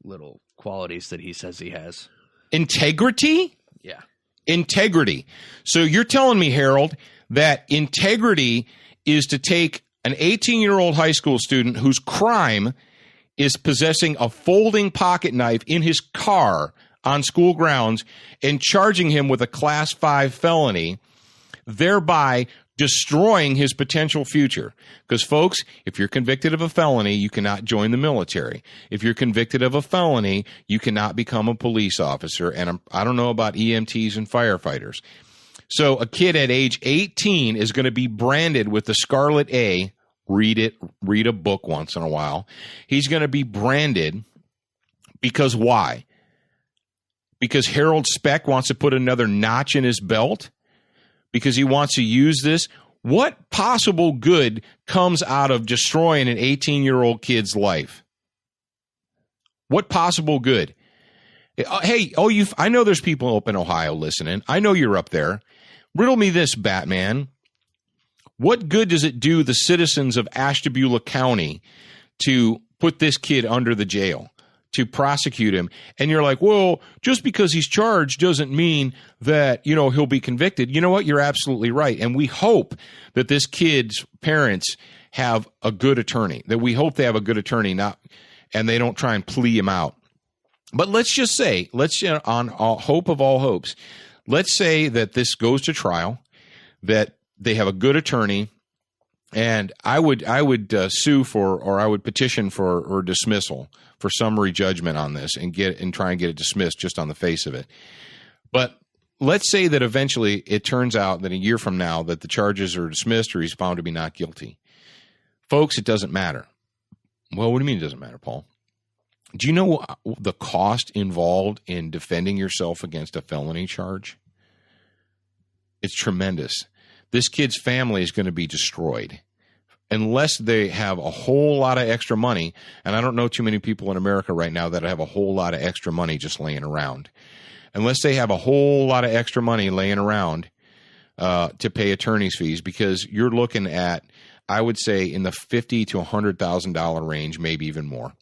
little qualities that he says he has. Integrity? Yeah. Integrity. So you're telling me, Harold, that integrity is to take an 18-year-old high school student whose crime is possessing a folding pocket knife in his car on school grounds and charging him with a Class 5 felony, thereby destroying his potential future. Because, folks, if you're convicted of a felony, you cannot join the military. If you're convicted of a felony, you cannot become a police officer. And I don't know about EMTs and firefighters. So a kid at age 18 is going to be branded with the Scarlet A. Read a book once in a while. He's going to be branded because why? Because Harold Speck wants to put another notch in his belt? Because he wants to use this? What possible good comes out of destroying an 18-year-old kid's life? What possible good? Hey, I know there's people up in Ohio listening. I know you're up there. Riddle me this, Batman. What good does it do the citizens of Ashtabula County to put this kid under the jail, to prosecute him? And you're like, well, just because he's charged doesn't mean that, he'll be convicted. You know what? You're absolutely right. And we hope that this kid's parents have a good attorney, that we hope they have a good attorney, and they don't try and plea him out. But let's just say, on hope of all hopes, let's say that this goes to trial, that they have a good attorney, and I would sue for, or I would petition for, or dismissal for summary judgment on this and try and get it dismissed just on the face of it. But let's say that eventually it turns out that a year from now that the charges are dismissed or he's found to be not guilty. Folks, it doesn't matter. Well, what do you mean it doesn't matter, Paul? Do you know the cost involved in defending yourself against a felony charge? It's tremendous. This kid's family is going to be destroyed unless they have a whole lot of extra money. And I don't know too many people in America right now that have a whole lot of extra money just laying around. Unless they have a whole lot of extra money laying around to pay attorney's fees, because you're looking at, I would say, in the $50,000 to $100,000 range, maybe even more,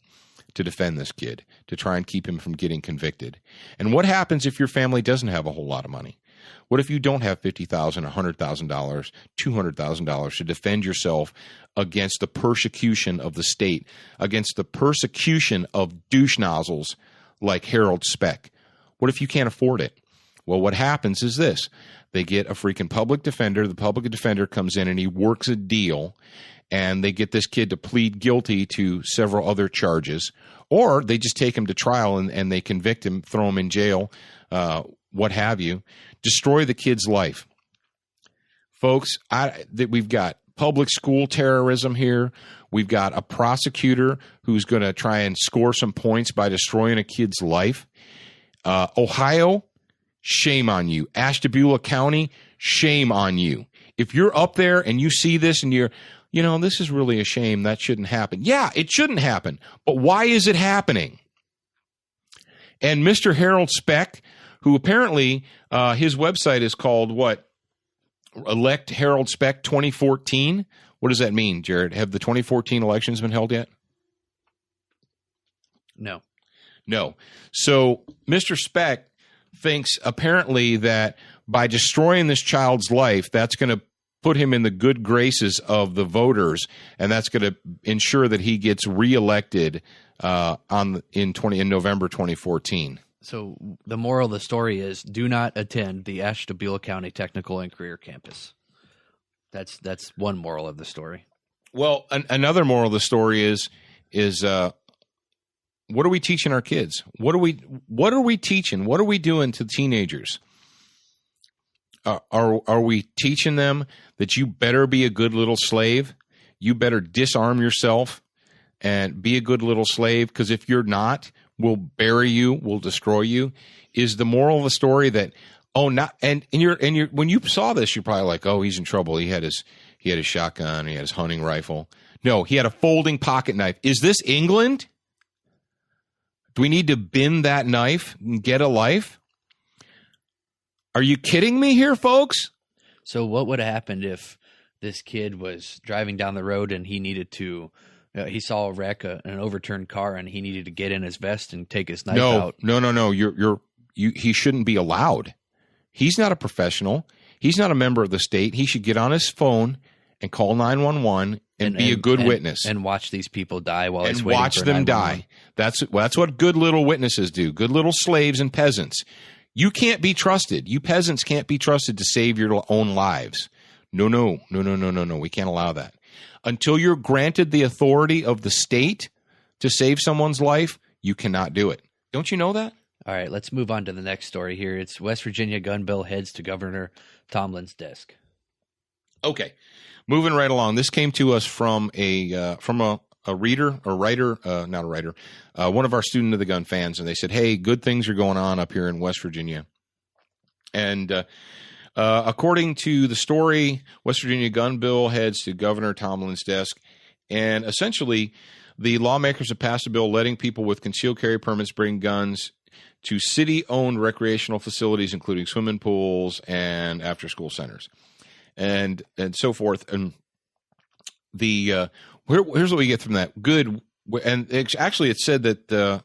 to defend this kid, to try and keep him from getting convicted. And what happens if your family doesn't have a whole lot of money? What if you don't have $50,000, $100,000, $200,000 to defend yourself against the persecution of the state, against the persecution of douche nozzles like Harold Speck? What if you can't afford it? Well, what happens is this. They get a freaking public defender. The public defender comes in and he works a deal, and they get this kid to plead guilty to several other charges, or they just take him to trial and they convict him, throw him in jail, what have you, destroy the kid's life. Folks, we've got public school terrorism here. We've got a prosecutor who's going to try and score some points by destroying a kid's life. Ohio shame on you. Ashtabula County, shame on you. If you're up there and you see this and you're, this is really a shame. That shouldn't happen. Yeah, it shouldn't happen. But why is it happening? And Mr. Harold Speck, who apparently his website is called what? Elect Harold Speck 2014. What does that mean, Jared? Have the 2014 elections been held yet? No. So Mr. Speck thinks apparently that by destroying this child's life, that's going to put him in the good graces of the voters, and that's going to ensure that he gets reelected in November 2014. So the moral of the story is: do not attend the Ashtabula County Technical and Career Campus. That's one moral of the story. Well, another moral of the story is what are we teaching our kids? What are we teaching? What are we doing to teenagers? Are we teaching them that you better be a good little slave? You better disarm yourself and be a good little slave, because if you're not, we'll bury you, we'll destroy you. Is the moral of the story that and you're when you saw this, you're probably like, oh, he's in trouble. He had his shotgun, he had his hunting rifle. No, he had a folding pocket knife. Is this England? Do we need to bend that knife and get a life? Are you kidding me here, folks? So what would have happened if this kid was driving down the road and he needed to he saw a wreck, an overturned car, and he needed to get in his vest and take his knife out? No. He shouldn't be allowed. He's not a professional. He's not a member of the state. He should get on his phone and call 911 and be a good witness and watch these people die while he's and waiting watch for them 911. die. That's what good little witnesses do. Good little slaves and peasants. You can't be trusted. You peasants can't be trusted to save your own lives. No. We can't allow that. Until you're granted the authority of the state to save someone's life, you cannot do it. Don't you know that? All right, let's move on to the next story here. It's West Virginia gun bill heads to Governor Tomlin's desk. Okay, moving right along. This came to us from a writer, one of our Student of the Gun fans, and they said, hey, good things are going on up here in West Virginia. And according to the story, West Virginia gun bill heads to Governor Tomlin's desk, and essentially the lawmakers have passed a bill letting people with concealed carry permits bring guns to city-owned recreational facilities, including swimming pools and after-school centers, and so forth. And the here's what we get from that. Good, and actually, it said that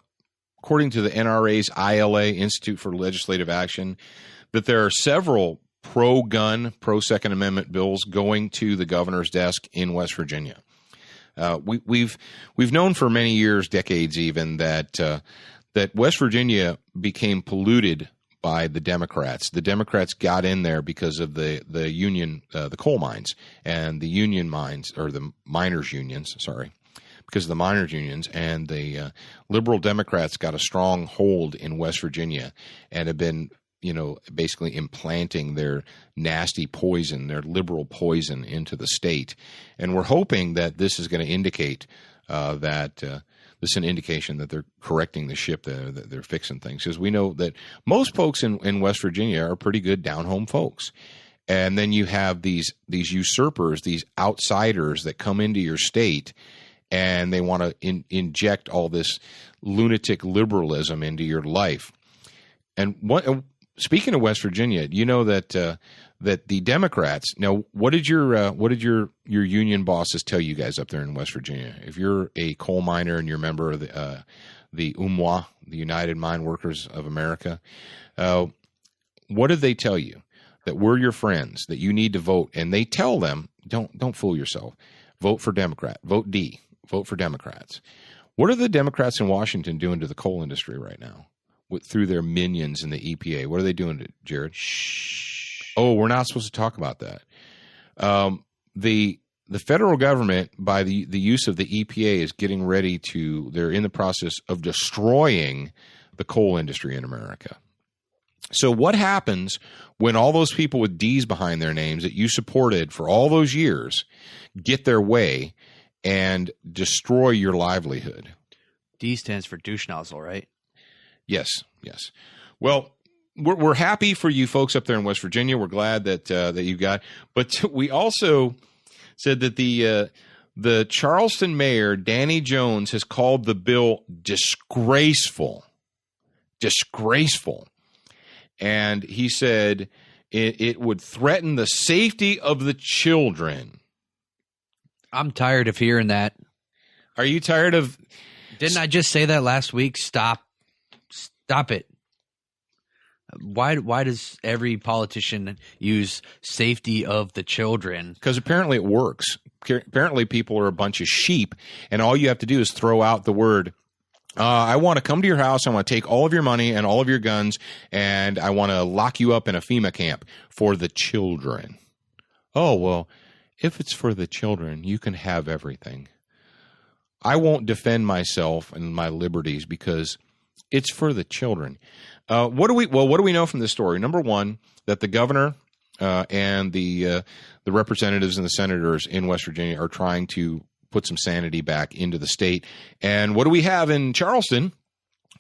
according to the NRA's ILA, Institute for Legislative Action, that there are several pro-gun, pro-Second Amendment bills going to the governor's desk in West Virginia. We've known for many years, decades even, that West Virginia became polluted by the Democrats. The Democrats got in there because of the union, the coal mines and the union mines, or the miners' unions, because of the miners' unions, and the liberal Democrats got a strong hold in West Virginia and have been, basically implanting their nasty poison, their liberal poison into the state. And we're hoping that this is going to indicate this is an indication that they're correcting the ship, that they're fixing things. Because we know that most folks in West Virginia are pretty good down-home folks. And then you have these usurpers, these outsiders that come into your state, and they want to inject all this lunatic liberalism into your life. And speaking of West Virginia, you know that the Democrats. Now, what did your union bosses tell you guys up there in West Virginia? If you're a coal miner and you're a member of the UMWA, the United Mine Workers of America, what did they tell you? That we're your friends, that you need to vote, and they tell them, don't fool yourself. Vote for Democrat. Vote D. Vote for Democrats. What are the Democrats in Washington doing to the coal industry right now through their minions in the EPA? What are they doing to it, Jared? Shh. Oh, we're not supposed to talk about that. The federal government, by the use of the EPA, is getting ready to. They're in the process of destroying the coal industry in America. So what happens when all those people with D's behind their names that you supported for all those years get their way and destroy your livelihood? D stands for douche nozzle, right? Yes. Well, we're happy for you folks up there in West Virginia. We're glad that you got. But we also said that the Charleston mayor, Danny Jones, has called the bill disgraceful. Disgraceful. And he said it would threaten the safety of the children. I'm tired of hearing that. Are you tired of... Didn't I just say that last week? Stop it. Why does every politician use safety of the children? Because apparently it works. Apparently people are a bunch of sheep, and all you have to do is throw out the word, I want to come to your house, I want to take all of your money and all of your guns, and I want to lock you up in a FEMA camp for the children. Oh, well, if it's for the children, you can have everything. I won't defend myself and my liberties because it's for the children. What do we know from this story? Number one, that the governor and the representatives and the senators in West Virginia are trying to put some sanity back into the state. And what do we have in Charleston?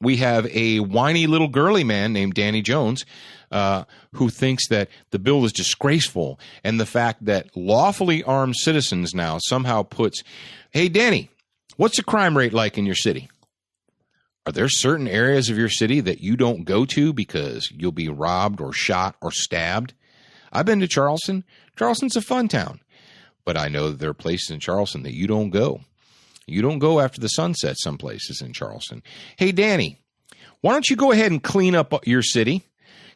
We have a whiny little girly man named Danny Jones who thinks that the bill is disgraceful, and the fact that lawfully armed citizens now somehow puts, hey, Danny, what's the crime rate like in your city? Are there certain areas of your city that you don't go to because you'll be robbed or shot or stabbed? I've been to Charleston. Charleston's a fun town. But I know that there are places in Charleston that you don't go. You don't go after the sun sets some places in Charleston. Hey, Danny, why don't you go ahead and clean up your city?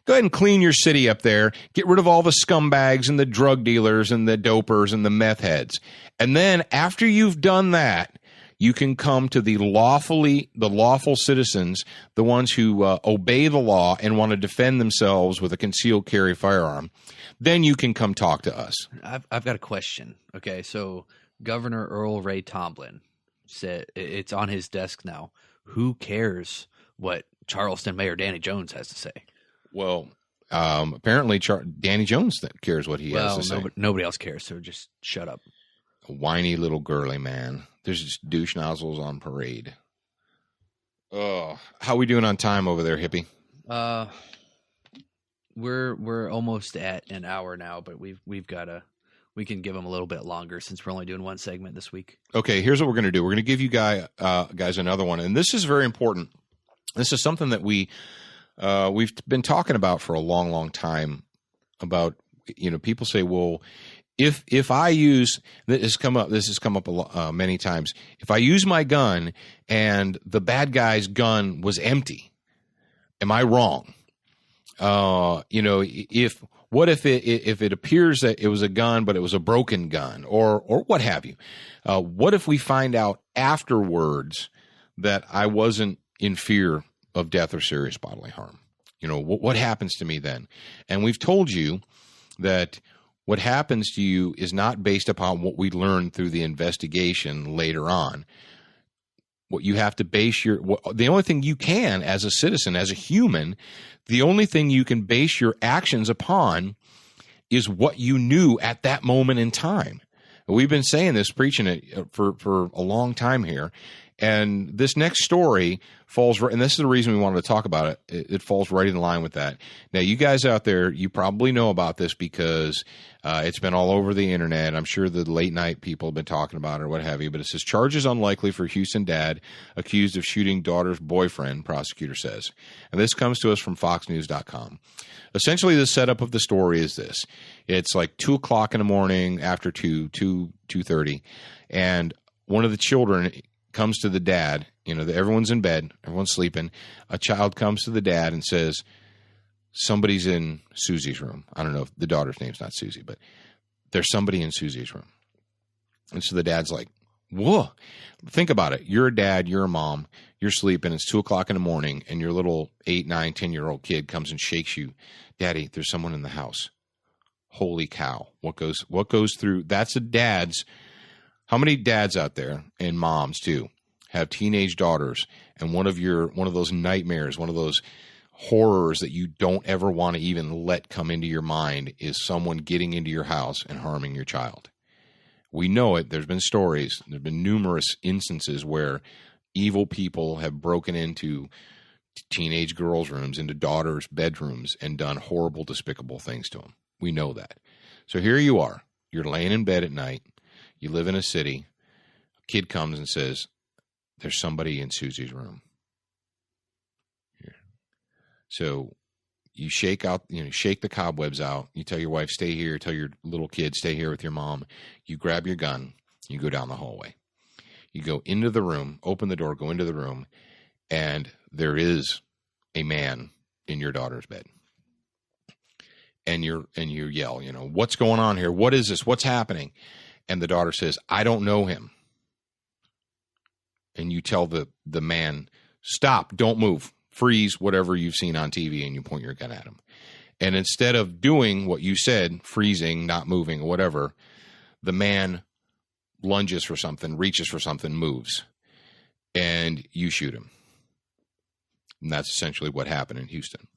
Go ahead and clean your city up there. Get rid of all the scumbags and the drug dealers and the dopers and the meth heads. And then after you've done that, you can come to the lawful citizens, the ones who obey the law and want to defend themselves with a concealed carry firearm. Then you can come talk to us. I've got a question. Okay, so Governor Earl Ray Tomblin said it's on his desk now. Who cares what Charleston Mayor Danny Jones has to say? Well, apparently Danny Jones cares what he has to say. Nobody else cares, so just shut up. A whiny little girly man. There's just douche nozzles on parade. Oh, how we doing on time over there, hippie? We're almost at an hour now, but we can give them a little bit longer since we're only doing one segment this week. Okay, here's what we're going to do. We're going to give you guys another one, and this is very important. This is something that we've been talking about for a long, long time. About, people say, well, if I use, this has come up many times. If I use my gun and the bad guy's gun was empty, am I wrong? If it appears that it was a gun, but it was a broken gun, or what have you? What if we find out afterwards that I wasn't in fear of death or serious bodily harm? What happens to me then? And we've told you that what happens to you is not based upon what we learned through the investigation later on. What you have to base the only thing you can as a citizen, as a human, the only thing you can base your actions upon is what you knew at that moment in time. We've been saying this, preaching it for a long time here. And this next story falls right, and this is the reason we wanted to talk about it. It falls right in line with that. Now, you guys out there, you probably know about this because it's been all over the internet. I'm sure the late night people have been talking about it or what have you. But it says charges unlikely for Houston dad accused of shooting daughter's boyfriend, prosecutor says. And this comes to us from FoxNews.com. Essentially, the setup of the story is this: it's like 2 o'clock in the morning, after 2:30, and one of the children comes to the dad. Everyone's in bed, everyone's sleeping. A child comes to the dad and says, somebody's in Susie's room. I don't know if the daughter's name's not Susie, but there's somebody in Susie's room. And so the dad's like, whoa, think about it. You're a dad, you're a mom, you're sleeping, it's 2 o'clock in the morning, and your little 8, 9, 10-year-old kid comes and shakes you. Daddy, there's someone in the house. Holy cow. What goes through, that's a dad's. How many dads out there, and moms too, have teenage daughters, and one of those nightmares, one of those horrors that you don't ever want to even let come into your mind is someone getting into your house and harming your child? We know it. There's been stories. There's been numerous instances where evil people have broken into teenage girls' rooms, into daughters' bedrooms, and done horrible, despicable things to them. We know that. So here you are. You're laying in bed at night. You live in a city. A kid comes and says, there's somebody in Susie's room. Here. So you shake the cobwebs out. You tell your wife, stay here. Tell your little kid, stay here with your mom. You grab your gun. You go down the hallway. You go into the room, open the door, go into the room, and there is a man in your daughter's bed. And you yell, what's going on here? What is this? What's happening? And the daughter says, I don't know him. And you tell the man, stop, don't move, freeze, whatever you've seen on TV, and you point your gun at him. And instead of doing what you said, freezing, not moving, or whatever, the man lunges for something, reaches for something, moves, and you shoot him. And that's essentially what happened in Houston.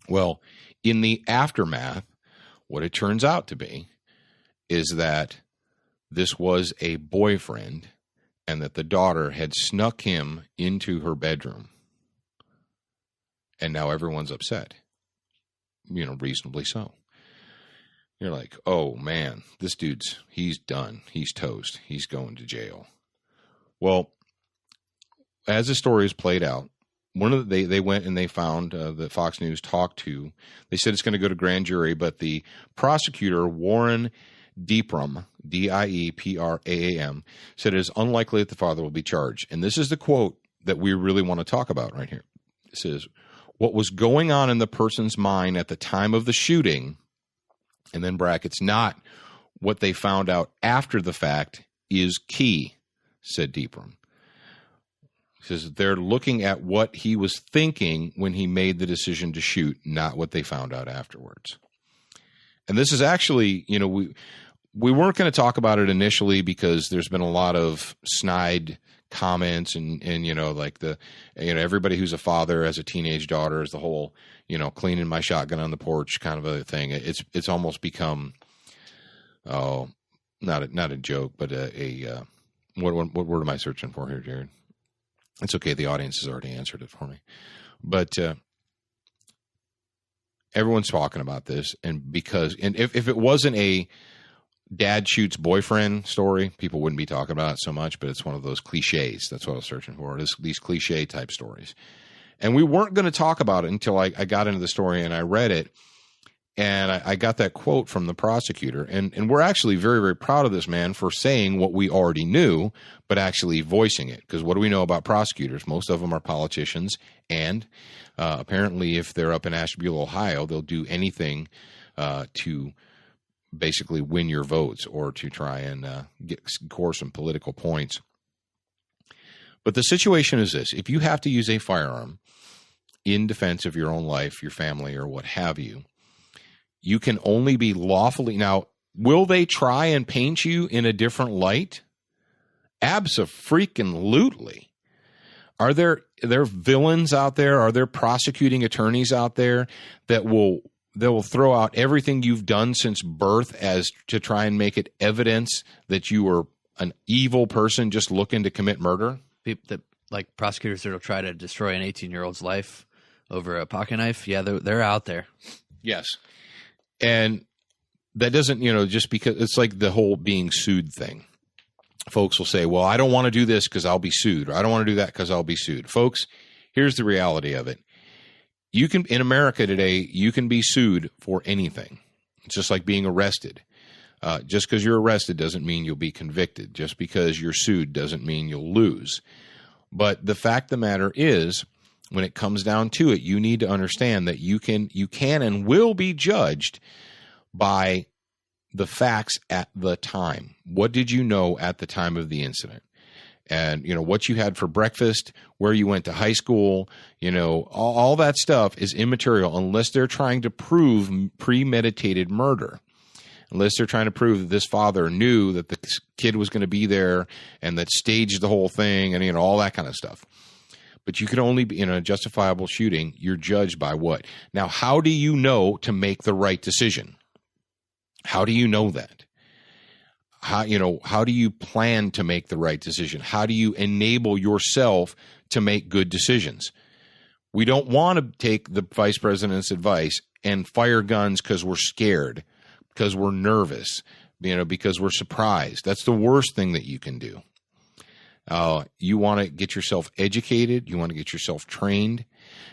Well, in the aftermath, what it turns out to be is that this was a boyfriend and that the daughter had snuck him into her bedroom. And now everyone's upset, reasonably so. You're like, oh man, this he's done. He's toast. He's going to jail. Well, as the story is played out, they went and they found that Fox News talked to. They said it's going to go to grand jury, but the prosecutor, Warren Diepraam, Diepraam, said it is unlikely that the father will be charged. And this is the quote that we really want to talk about right here. It says, what was going on in the person's mind at the time of the shooting, and then brackets, not what they found out after the fact, is key, said Diepraam. He says they're looking at what he was thinking when he made the decision to shoot, not what they found out afterwards. And this is actually, we weren't going to talk about it initially because there's been a lot of snide comments and everybody who's a father has a teenage daughter is the whole, cleaning my shotgun on the porch kind of a thing. It's almost become, not a joke, but what word am I searching for here, Jared? It's okay. The audience has already answered it for me. But everyone's talking about this. And if it wasn't a dad shoots boyfriend story, people wouldn't be talking about it so much. But it's one of those cliches. That's what I was searching for. These cliche type stories. And we weren't going to talk about it until I got into the story and I read it. And I got that quote from the prosecutor. And we're actually very, very proud of this man for saying what we already knew, but actually voicing it. Because what do we know about prosecutors? Most of them are politicians. And apparently, if they're up in Ashtabula, Ohio, they'll do anything to basically win your votes or to try and score some political points. But the situation is this. If you have to use a firearm in defense of your own life, your family, or what have you, you can only be lawfully. Now, will they try and paint you in a different light? Abso-freaking-lutely. Are there villains out there? Are there prosecuting attorneys out there that will throw out everything you've done since birth as to try and make it evidence that you were an evil person just looking to commit murder? People that, like prosecutors that will try to destroy an 18-year-old's life over a pocket knife. Yeah, they're out there. Yes. And that doesn't, just because it's like the whole being sued thing. Folks will say, well, I don't want to do this because I'll be sued, or I don't want to do that because I'll be sued. Folks, here's the reality of it. In America today, you can be sued for anything. It's just like being arrested. Just because you're arrested doesn't mean you'll be convicted. Just because you're sued doesn't mean you'll lose. But the fact of the matter is, when it comes down to it, you need to understand that you can and will be judged by the facts at the time. What did you know at the time of the incident? And, what you had for breakfast, where you went to high school, all that stuff is immaterial unless they're trying to prove premeditated murder. Unless they're trying to prove that this father knew that the kid was going to be there and that staged the whole thing and, all that kind of stuff. But you can only be in a justifiable shooting. You're judged by what? Now, how do you know to make the right decision? How do you know that? How do you plan to make the right decision? How do you enable yourself to make good decisions? We don't want to take the vice president's advice and fire guns because we're scared, because we're nervous, because we're surprised. That's the worst thing that you can do. You want to get yourself educated. You want to get yourself trained.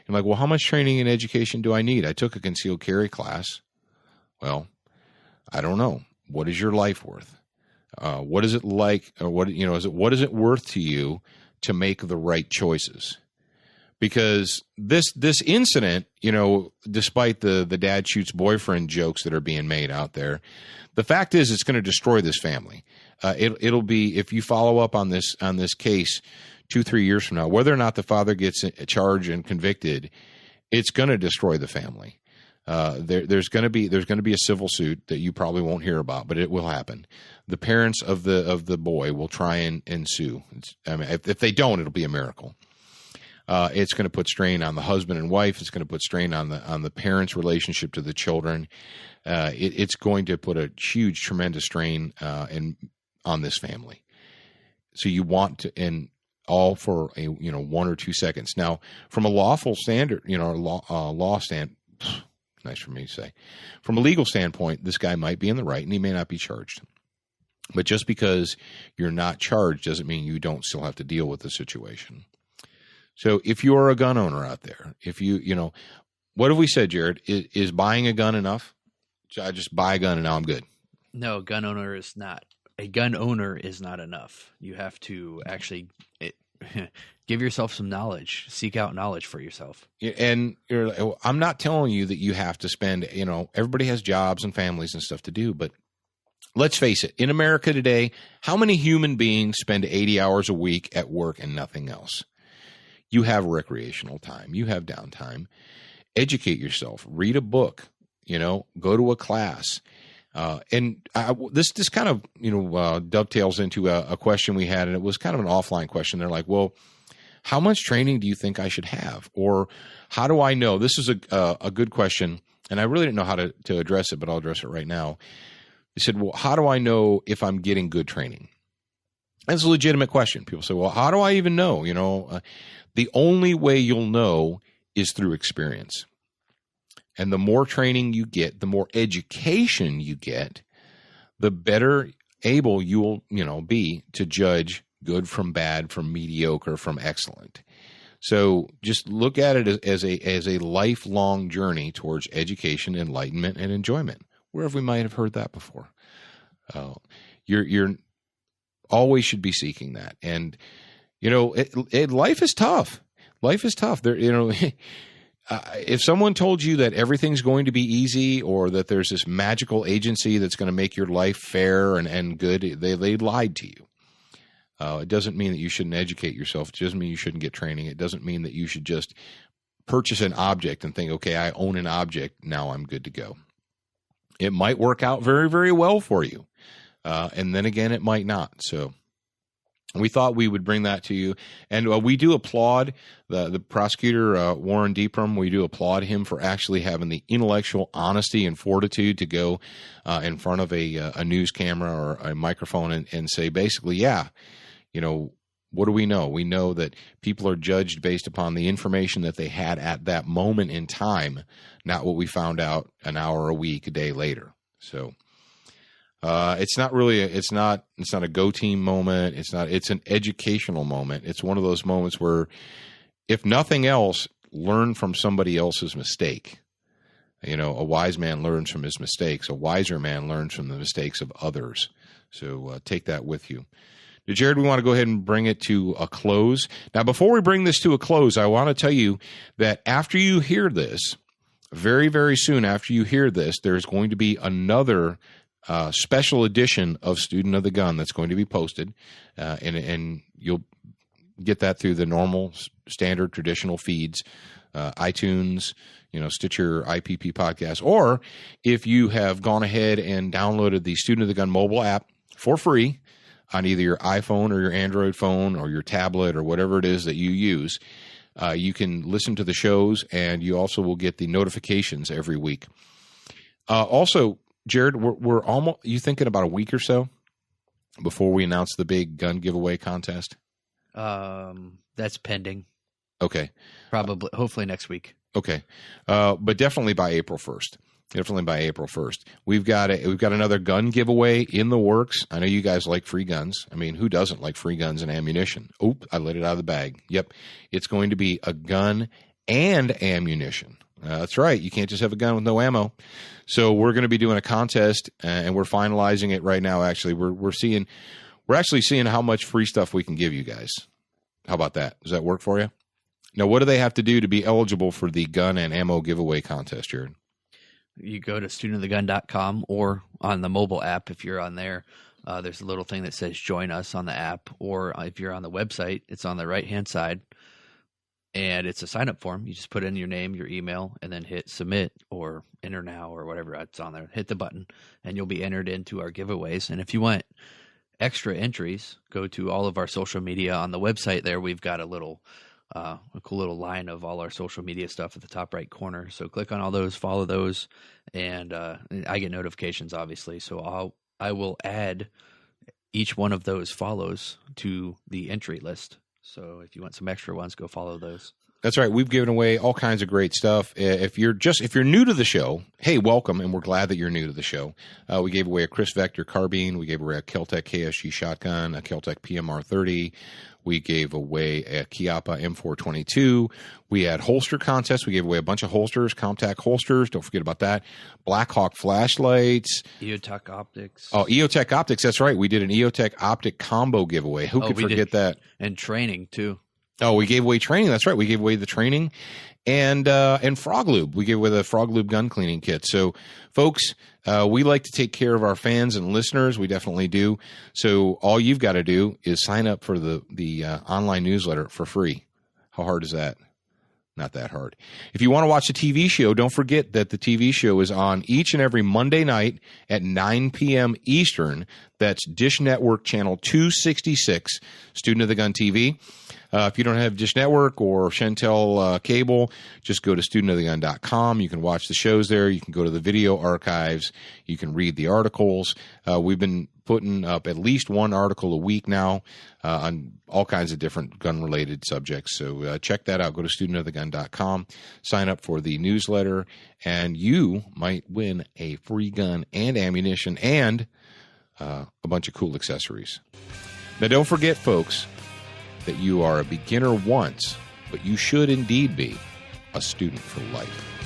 You're like, well, how much training and education do I need? I took a concealed carry class. Well, I don't know. What is your life worth? What is it like? Or what is it worth to you to make the right choices? Because this incident, despite the dad shoots boyfriend jokes that are being made out there, the fact is it's going to destroy this family. It'll be, if you follow up on this case 2-3 years from now, whether or not the father gets charged and convicted, it's going to destroy the family. There's going to be a civil suit that you probably won't hear about, but it will happen. The parents of the boy will try and sue. If they don't, it'll be a miracle. It's going to put strain on the husband and wife. It's going to put strain on the parents' relationship to the children. It's going to put a huge, tremendous strain on this family. So you want to, and all for 1 or 2 seconds. Now, from a lawful standard, law stand. Nice for me to say. From a legal standpoint, this guy might be in the right and he may not be charged. But just because you're not charged doesn't mean you don't still have to deal with the situation. So if you are a gun owner out there, what have we said, Jared? Is buying a gun enough? I just buy a gun and now I'm good. No, a gun owner is not enough. You have to actually give yourself some knowledge, seek out knowledge for yourself. And I'm not telling you that you have to spend, everybody has jobs and families and stuff to do, but let's face it, in America today, how many human beings spend 80 hours a week at work and nothing else? You have recreational time. You have downtime. Educate yourself. Read a book. Go to a class. This kind of dovetails into a question we had, and it was kind of an offline question. They're like, well, how much training do you think I should have? Or how do I know? This is a good question, and I really didn't know how to address it, but I'll address it right now. They said, well, how do I know if I'm getting good training? That's a legitimate question. People say, well, how do I even know? The only way you'll know is through experience. And the more training you get, the more education you get, the better able you will, be to judge good from bad, from mediocre, from excellent. So just look at it as a lifelong journey towards education, enlightenment, and enjoyment. Wherever we might have heard that before, you're always should be seeking that. And life is tough. Life is tough. If someone told you that everything's going to be easy or that there's this magical agency that's going to make your life fair and good, they lied to you. It doesn't mean that you shouldn't educate yourself. It doesn't mean you shouldn't get training. It doesn't mean that you should just purchase an object and think, okay, I own an object, now I'm good to go. It might work out very, very well for you. And then again, it might not. So we thought we would bring that to you. And we do applaud the prosecutor, Warren Deeprum. We do applaud him for actually having the intellectual honesty and fortitude to go in front of a news camera or a microphone and say, basically, yeah, what do we know? We know that people are judged based upon the information that they had at that moment in time, not what we found out an hour, a week, a day later. So it's not a go team moment. It's an educational moment. It's one of those moments where, if nothing else, learn from somebody else's mistake. A wise man learns from his mistakes. A wiser man learns from the mistakes of others. So take that with you. Now, Jared, we want to go ahead and bring it to a close. Now, before we bring this to a close, I want to tell you that after you hear this, very, very soon after you hear this, there's going to be another special edition of Student of the Gun that's going to be posted, and you'll get that through the normal, standard, traditional feeds, iTunes, Stitcher, IPP podcast, or if you have gone ahead and downloaded the Student of the Gun mobile app for free on either your iPhone or your Android phone or your tablet or whatever it is that you use, you can listen to the shows, and you also will get the notifications every week. Also, Jared, we're almost, you thinking about a week or so before we announce the big gun giveaway contest? That's pending. Okay. Probably, hopefully next week. Okay. But definitely by April 1st. Definitely by April 1st. We've got another gun giveaway in the works. I know you guys like free guns. I mean, who doesn't like free guns and ammunition? Oop, I let it out of the bag. Yep. It's going to be a gun and ammunition. That's right. You can't just have a gun with no ammo. So we're going to be doing a contest, and we're finalizing it right now. Actually, we're actually seeing how much free stuff we can give you guys. How about that? Does that work for you? Now, what do they have to do to be eligible for the gun and ammo giveaway contest, Jared? You go to studentofthegun.com or on the mobile app. If you're on there, there's a little thing that says join us on the app, or if you're on the website, it's on the right-hand side, and it's a sign-up form. You just put in your name, your email, and then hit submit or enter now or whatever it's on there. Hit the button, and you'll be entered into our giveaways. And if you want extra entries, go to all of our social media on the website. There we've got a cool little line of all our social media stuff at the top right corner. So click on all those, follow those, and I get notifications, obviously. So I will add each one of those follows to the entry list. So if you want some extra ones, go follow those. That's right. We've given away all kinds of great stuff. If you're new to the show, hey, welcome, and we're glad that you're new to the show. We gave away a Chris Vector carbine. We gave away a Keltec KSG shotgun, a Keltec PMR 30. We gave away a Chiappa M422. We had holster contests. We gave away a bunch of holsters, Comtac holsters. Don't forget about that. Blackhawk flashlights. EOTech optics. Oh, EOTech optics. That's right. We did an EOTech optic combo giveaway. Who could forget that? And training, too. Oh, we gave away training. That's right. We gave away the training and Frog Lube. We gave away the Frog Lube gun cleaning kit. So, folks, we like to take care of our fans and listeners. We definitely do. So all you've got to do is sign up for the online newsletter for free. How hard is that? Not that hard. If you want to watch the TV show, don't forget that the TV show is on each and every Monday night at 9 p.m. Eastern. That's Dish Network Channel 266, Student of the Gun TV. If you don't have Dish Network or Chantel cable, just go to studentofthegun.com. You can watch the shows there. You can go to the video archives. You can read the articles. We've been putting up at least one article a week now on all kinds of different gun-related subjects. So check that out. Go to studentofthegun.com. Sign up for the newsletter, and you might win a free gun and ammunition and a bunch of cool accessories. Now, don't forget, folks, that you are a beginner once, but you should indeed be a student for life.